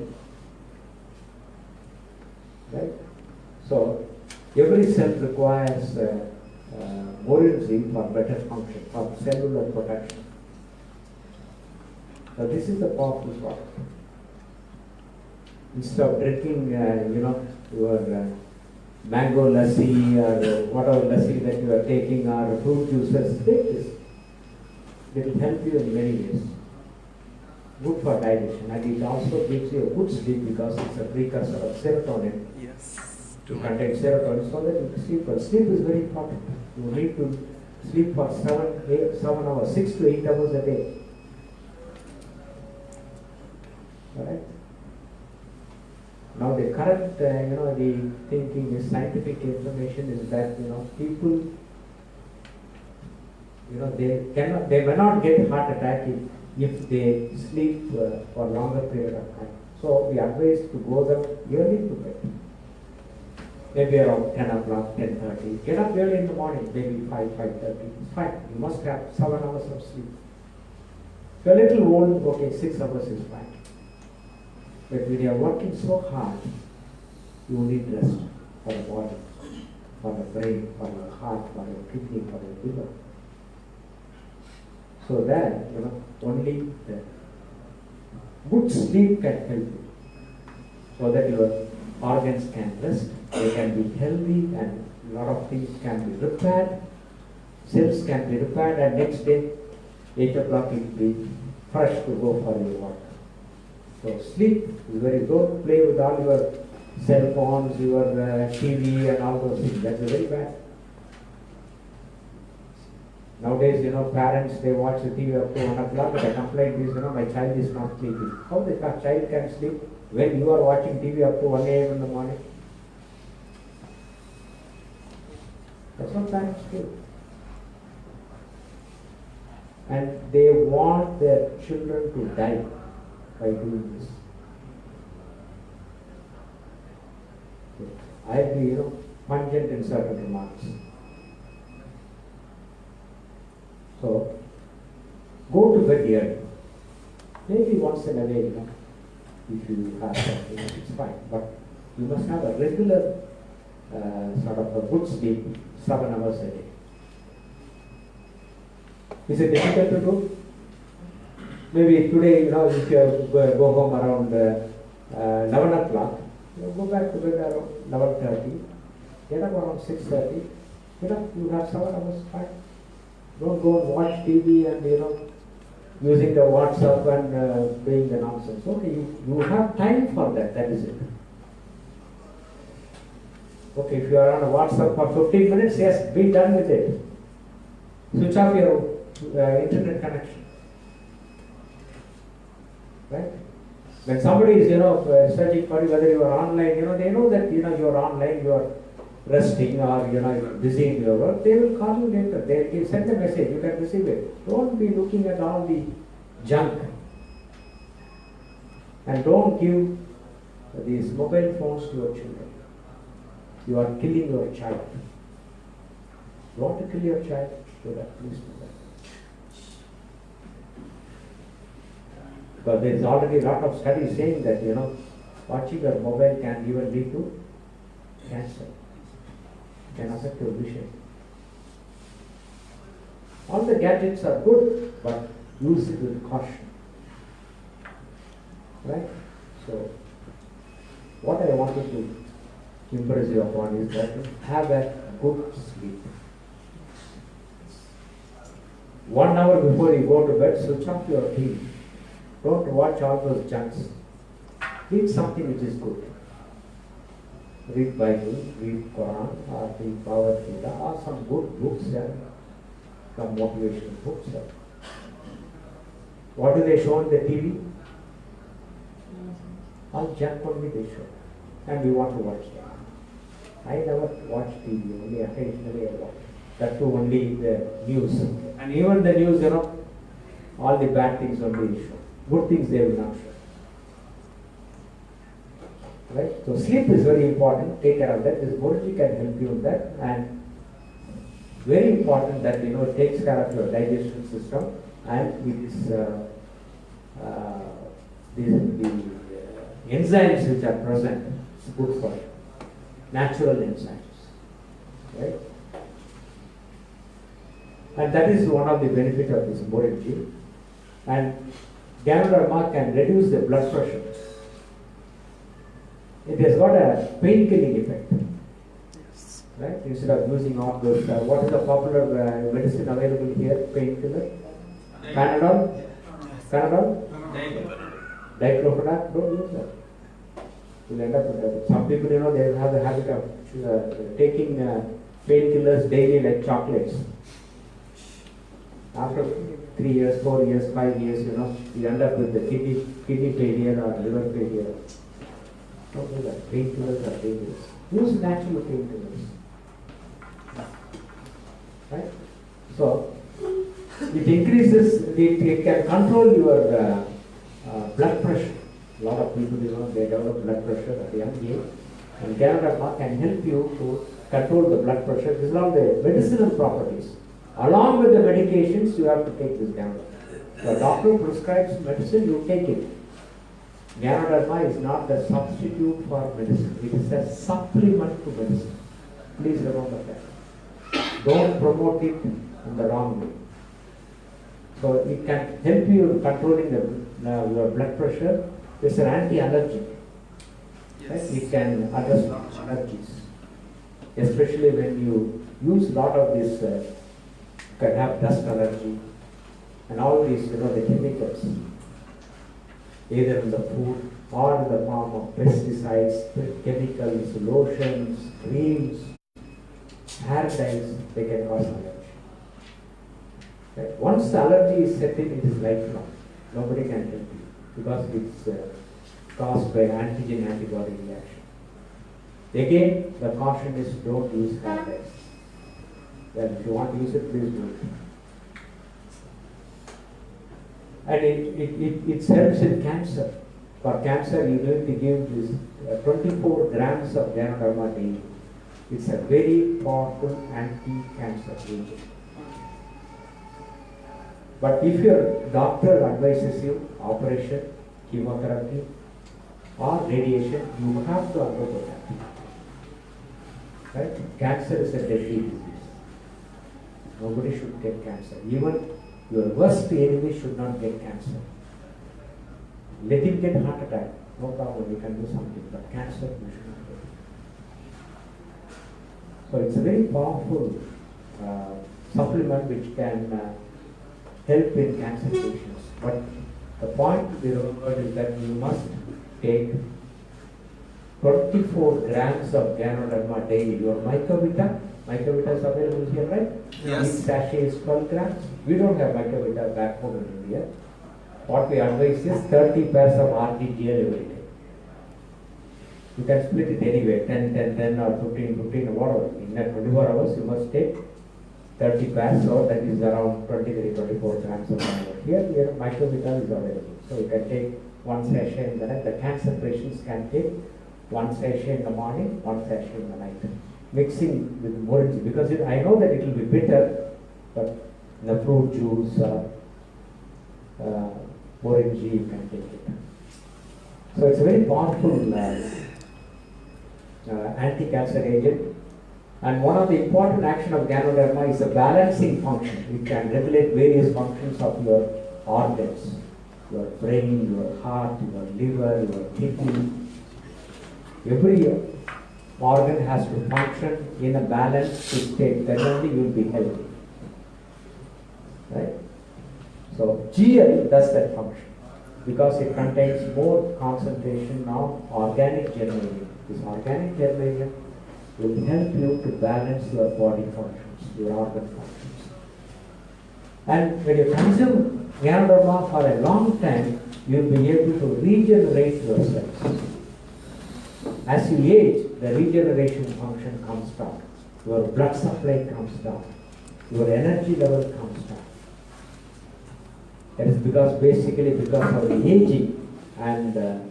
Right? So every cell requires Morinji for better function, for cellular protection. So this is the powerful product. Instead of drinking, your mango lassi or whatever lassi that you are taking, or fruit juices, take this. It will help you in many ways. Good for digestion, and it also gives you a good sleep, because it's a precursor of serotonin. Yes. To contain serotonin, so that you can sleep. But sleep is very important. You need to sleep for 7 hours, 6 to 8 hours a day. Alright? Now the current, the thinking is, scientific information is that, people, they may not get heart attack if they sleep for longer period of time. So we advise to go them early to bed. Maybe around 10 o'clock, 10:30. Get up early in the morning, maybe 5:30. It's fine. You must have 7 hours of sleep. If you're a little old, okay, 6 hours is fine. But when you are working so hard, you need rest for the body, for the brain, for your heart, for your kidney, for your liver. So that, only the good sleep can help you, so that your organs can rest, they can be healthy, and a lot of things can be repaired, cells can be repaired, and next day, 8 o'clock, you will be fresh to go for your work. So sleep is very good. Play with all your cell phones, your TV and all those things. That's very bad. Nowadays, parents, they watch the TV up to 1 o'clock, but the complaint is, my child is not sleeping. How the child can sleep when you are watching TV up to 1 a.m. in the morning? That's what parents do. And they want their children to die by doing this. I agree, pungent in certain remarks. So, go to bed early. Maybe once in a way, if you have something, it's fine. But you must have a regular sort of a good sleep, 7 hours a day. Is it difficult to do? Maybe today, if you go home around 11 o'clock, go back to bed around 11:30, get up around 6:30, you have 7 hours back. Don't go and watch TV and using the WhatsApp and doing the nonsense. Okay, you have time for that, that is it. Okay, if you are on a WhatsApp for 15 minutes, yes, be done with it. Switch off your internet connection. Right? When somebody is searching for you, whether you are online, they know that you are online, you are resting or you are busy in your work, they will call you later. They will send a message, you can receive it. Don't be looking at all the junk. And don't give these mobile phones to your children. You are killing your child. You want to kill your child? Do that, please do that. Because there is already a lot of studies saying that watching your mobile can even lead to cancer. Can affect your vision. All the gadgets are good, but use it with caution. Right? So, what I wanted to impress you upon is that have a good sleep. 1 hour before you go to bed, switch off your TV. Don't watch all those junks. Read something which is good. Read Bible, read Quran, or read Bhagavad Gita, or some good books, some motivational books. What do they show on the TV? All junk only they show. And we want to watch them. I never watch TV, only occasionally I watch. That too only the news. And even the news, all the bad things only show. Good things they will not show. Right? So sleep is very important. Take care of that. This Guruji can help you with that. And very important that it takes care of your digestion system and it is the enzymes which are present. It's good for you. Natural enzymes. Right? And that is one of the benefits of this Guruji. And Ganoderma can reduce the blood pressure. It has got a pain-killing effect. Right? Instead of using all those, what is the popular medicine available here? Painkiller? Panadol? Panadol? Diclofenac? Don't use that. You'll end up with that. Some people, they have the habit of taking painkillers daily like chocolates. After 3 years, 4 years, 5 years, you end up with the kidney failure or liver failure. Don't do that. Painkillers are dangerous. Use natural painkillers. Right? So, it increases, it can control your blood pressure. A lot of people, they develop blood pressure at a young age. And Ganoderma can help you to control the blood pressure. These are all the medicinal properties. Along with the medications, you have to take this Ganoderma. The doctor prescribes medicine, you take it. Ganoderma is not a substitute for medicine. It is a supplement to medicine. Please remember that. Don't promote it in the wrong way. So it can help you in controlling your blood pressure. It's an anti-allergic. Yes. Right? It can address allergies. Especially when you use a lot of this, you can have dust allergy and all these, the chemicals. Either in the food or in the form of pesticides, chemicals, lotions, creams, hair dyes, they can cause allergy. Right? Once the allergy is set in, it is lifelong. Nobody can help you because it's caused by antigen-antibody reaction. Again, the caution is don't use hair dyes. Well, if you want to use it, please do it. And it helps in cancer. For cancer, you need to give this 24 grams of Ganoderma daily. It's a very powerful anti-cancer agent. But if your doctor advises you operation, chemotherapy, or radiation, you have to undergo that. Right? Cancer is a deadly disease. Nobody should get cancer. Even your worst enemy should not get cancer. Let him get heart attack. No problem, we can do something. But cancer, we should not get. So it's a very powerful supplement which can help in cancer patients. But the point to be remembered is that you must take 24 grams of Ganoderma daily. Your Mycovita is available here, right? Yes. Each sachet is 12 grams. We don't have Mycovita back home in India. What we advise is 30 pairs of RTGL every day. You can split it anyway, 10, 10, 10 or 15, 15 or whatever. In that 24 hours, you must take 30 pairs, so that is around 23, 24 grams of iron. Here Mycovita is available. So you can take one sachet in the night. The cancer patients can take one sachet in the morning, one sachet in the night. Mixing with moringa, because I know that it will be bitter, but in the fruit juice moringa you can take it. So it's a very powerful anti-cancer agent. And one of the important action of Ganoderma is a balancing function. It can regulate various functions of your organs, your brain, your heart, your liver, your kidney. Every organ has to function in a balanced state, then only you will be healthy. Right? So GL does that function because it contains more concentration of organic germanium. This organic germanium will help you to balance your body functions, your organ functions. And when you consume Ganoderma for a long time, you will be able to regenerate your cells. As you age, the regeneration function comes down. Your blood supply comes down. Your energy level comes down. That is basically because of the aging, and that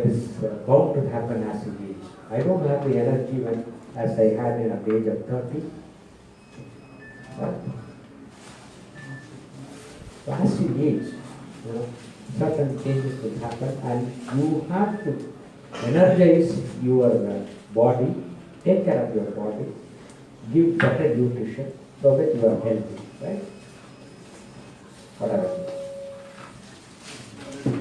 is bound to happen as you age. I don't have the energy as I had at the age of 30. So as you age, certain changes will happen, and you have to energize your body, take care of your body, give better nutrition so that you are healthy, right? Whatever.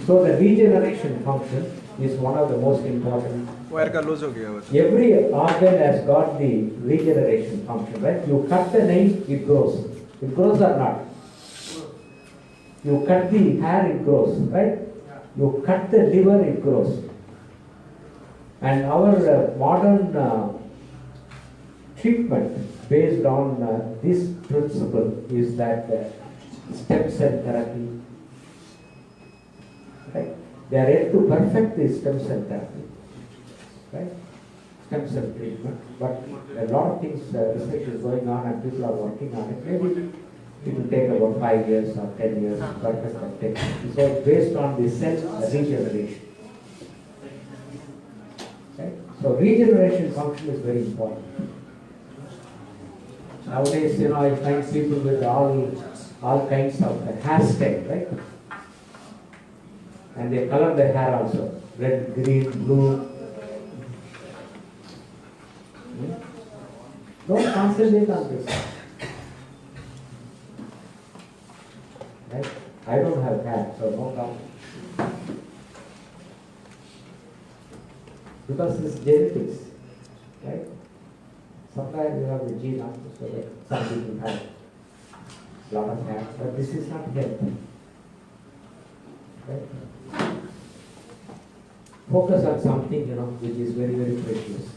So the regeneration function is one of the most important. Every organ has got the regeneration function, right? You cut the nail, it grows. It grows or not? You cut the hair, it grows, right? You cut the liver, it grows. And our modern treatment based on this principle is that stem cell therapy. Right? They are yet to perfect the stem cell therapy. Right? Stem cell treatment. But a lot of things, research is going on and people are working on it. Maybe it will take about 5 years or 10 years to perfect that technique. So it's based on the cell regeneration. Right? So regeneration function is very important. Nowadays, I find people with all kinds of hairstyle, right? And they color their hair also. Red, green, blue. Don't concentrate on this. Right? I don't have hair, so no problem. Because it's genetics, right? Sometimes you have the gene also, so that some people have a lot of hair, but this is not health. Right? Focus on something, which is very, very precious.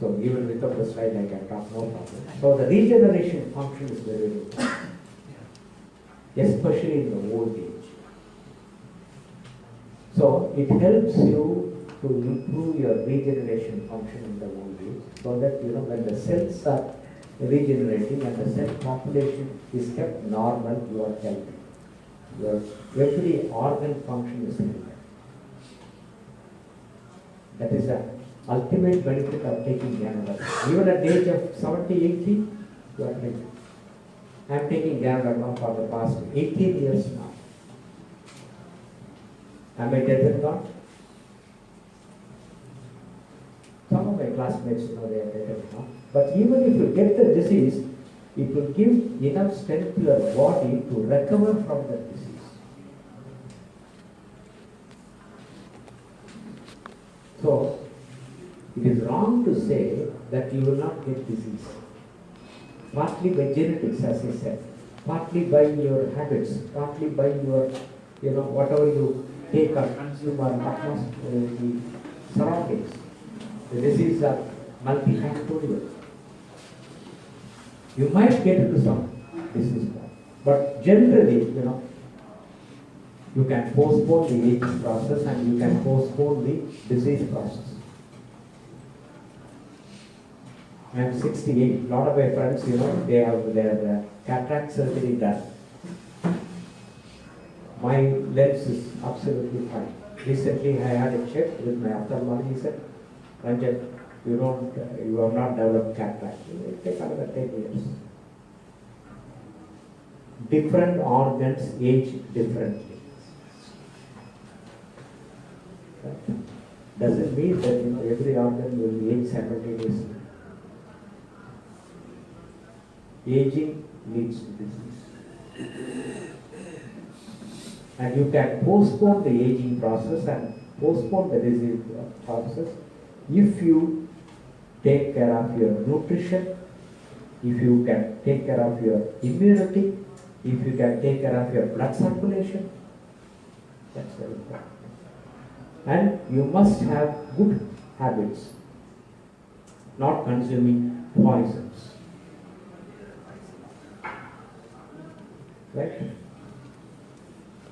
So even without the slide I can talk, no problem. So the regeneration function is very, very important, especially in the old age. So it helps you to improve your regeneration function in the old age, so that when the cells are regenerating and the cell population is kept normal, you are healthy. Your every organ function is healthy. That is the ultimate benefit of taking Ganoderma. Even at the age of 70, 80, you are healthy. I am taking Ganoderma for the past 18 years now. Am I dead and gone? Some of my classmates know they are dead and gone. But even if you get the disease, it will give enough strength to your body to recover from the disease. So, it is wrong to say that you will not get disease. Partly by genetics, as I said, partly by your habits, partly by your, whatever you take or consume or the surroundings. The diseases are multifactorial. You might get into some disease, but generally, you can postpone the aging process and you can postpone the disease process. I am 68. A lot of my friends, they have their cataract surgery done. My lens is absolutely fine. Recently, I had a check with my ophthalmologist. He said, Ranjan, you have not developed cataract. It will take another 10 years. Different organs age differently. Right? Doesn't mean that every organ will age simultaneously. Aging leads to disease. And you can postpone the aging process and postpone the disease process if you take care of your nutrition, if you can take care of your immunity, if you can take care of your blood circulation. That's very important. And you must have good habits, not consuming poisons. Right?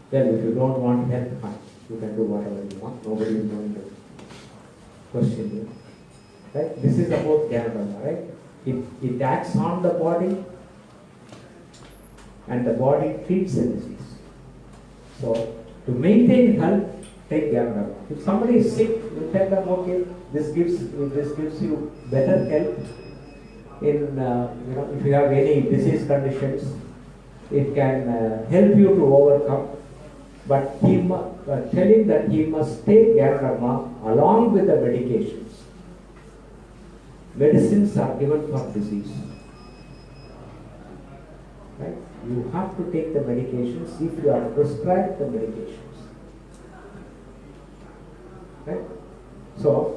Well, if you don't want health, fine. You can do whatever you want. Nobody is going to question you. Right? This is about Ganoderma, right? It acts on the body and the body treats the disease. So, to maintain health, take Ganoderma. If somebody is sick, you tell them, okay, this gives you better health. If you have any disease conditions, it can help you to overcome. But telling that he must take Ganoderma along with the medications. Medicines are given for disease. Right? You have to take the medications if you are prescribed the medications. Right? So,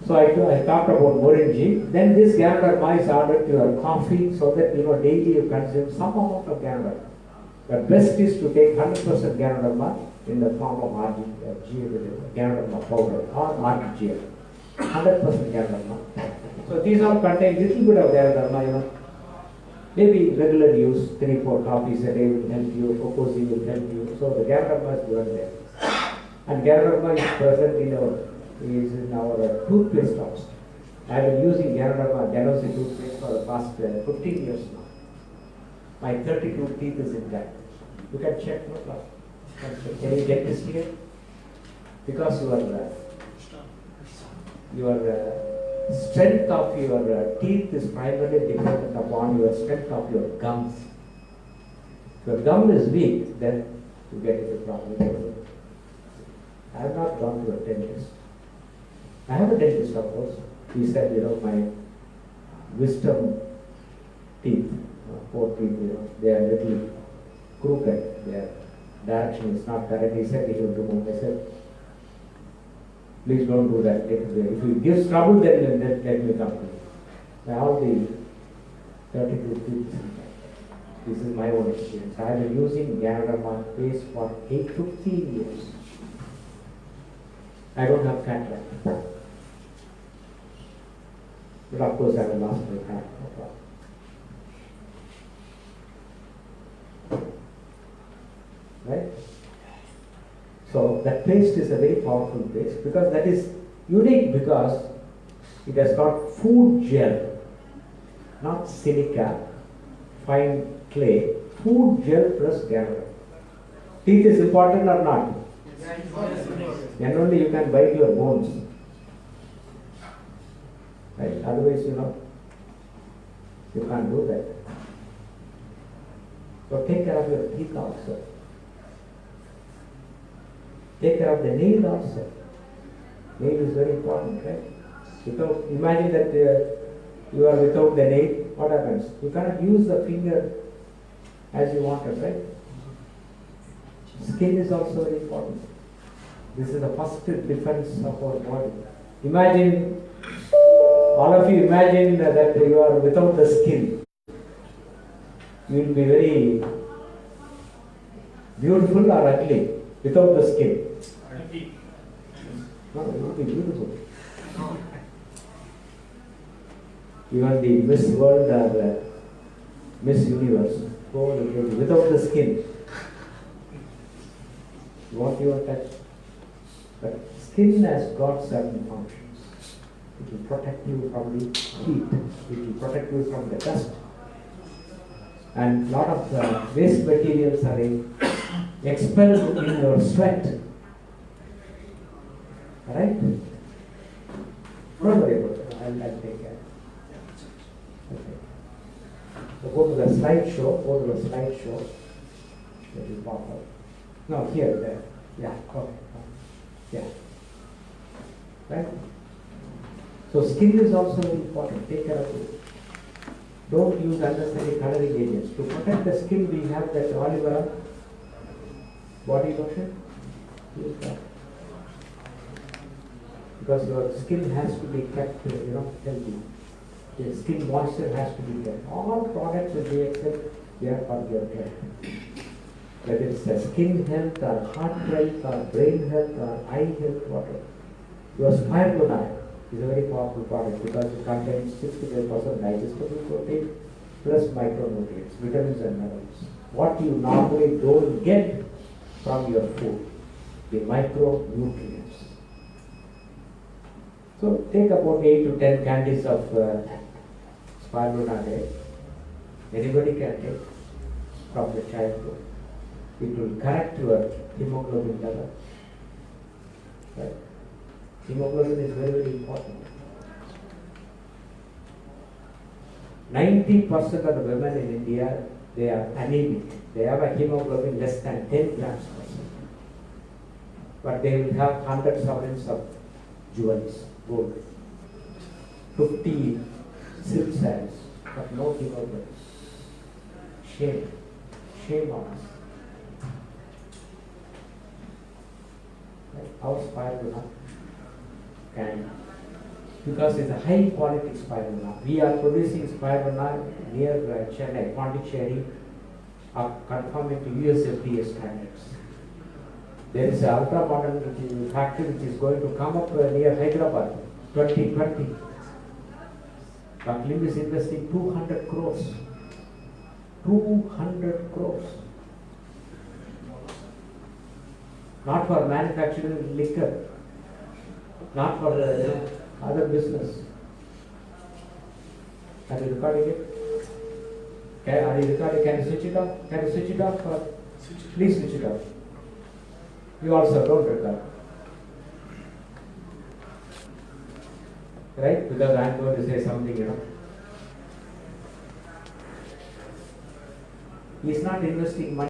I talked about Morinji. Then this Ganoderma is added to your coffee so that daily you consume some amount of Ganoderma. But best is to take 100% Ganoderma in the form of Ganoderma powder or RGL. 100% Ganoderma. So these all contain little bit of Ganoderma. Maybe regular use, 3-4 coffees a day will help you, Okosi will help you. So the Ganoderma is good there. And Ganoderma is present in our toothpaste also. I have been using Ganoderma, Ganosi toothpaste for the past 15 years now. My 32 teeth is intact. You can check, no problem. Can you get this here? Because your strength of your teeth is primarily dependent upon your strength of your gums. If your gum is weak, then you get into problem. I have not gone to a dentist. I have a dentist, of course. He said, my wisdom teeth, 4 teeth, they are little crooked. Their direction is not correct. He said he will remove. I said, please don't do that. If it gives trouble, then let me come to you. I all the 32 teeth. This is my own experience. I have been using Ganoderma paste for 15 years. I don't have cataract. But of course I will lost my cat. No problem. Right? So that paste is a very powerful paste because that is unique because it has got food gel, not silica, fine clay, food gel plus gel. Teeth is important or not? Then only you can bite your bones. Right? Otherwise, you can't do that. So take care of your teeth also. Take care of the nail also. Nail is very important, right? Imagine that you are without the nail, what happens? You cannot use the finger as you wanted, right? Skin is also very important. This is the first defense of our body. Imagine, all of you imagine that you are without the skin. You will be very beautiful or ugly without the skin. No, you will be beautiful. Even the Miss World or the Miss Universe, without the skin. What you are touched. But skin has got certain functions. It will protect you from the heat. It will protect you from the dust. And lot of waste materials are expelled in your sweat. Alright? Don't worry about it. I'll take care. Okay. So go to the slideshow. That will pop up. No, here, there. Yeah, okay. Yeah. Right? So skin is also very important. Take care of it. Don't use unnecessary coloring agents. To protect the skin, we have that olive oil body lotion. Use that. Because your skin has to be kept, healthy. The skin moisture has to be kept. All products with DXN, they are for your care. Whether it's skin health or heart health or brain health or eye health, whatever. Your spirulina is a very powerful product because it contains 65% digestible protein plus micronutrients, vitamins and minerals. What you normally don't get from your food, the micronutrients. So take about 8 to 10 candies of spirulina a day. Anybody can take from the childhood. It will correct your hemoglobin level. Right? Hemoglobin is very, very important. 90% of the women in India, they are anemic. They have a hemoglobin less than 10 grams per cent. But they will have hundreds of thousands of jewels, gold, 50 silk sarees, but no hemoglobin. Shame. Shame on us. Our spirulina can, because it's a high quality spirulina. We are producing spirulina near Chennai, Pondicherry, conforming to US FDA standards. There is an ultra modern factory which is going to come up near Hyderabad, 2020. Dr. Lim is investing 200 crores. 200 crores. Not for manufacturing liquor, not for other business. Are you recording it? Are you recording? Can you switch it off? Can you switch it off? Please switch it off. You also don't record. Right? Because I am going to say something, He is not investing money.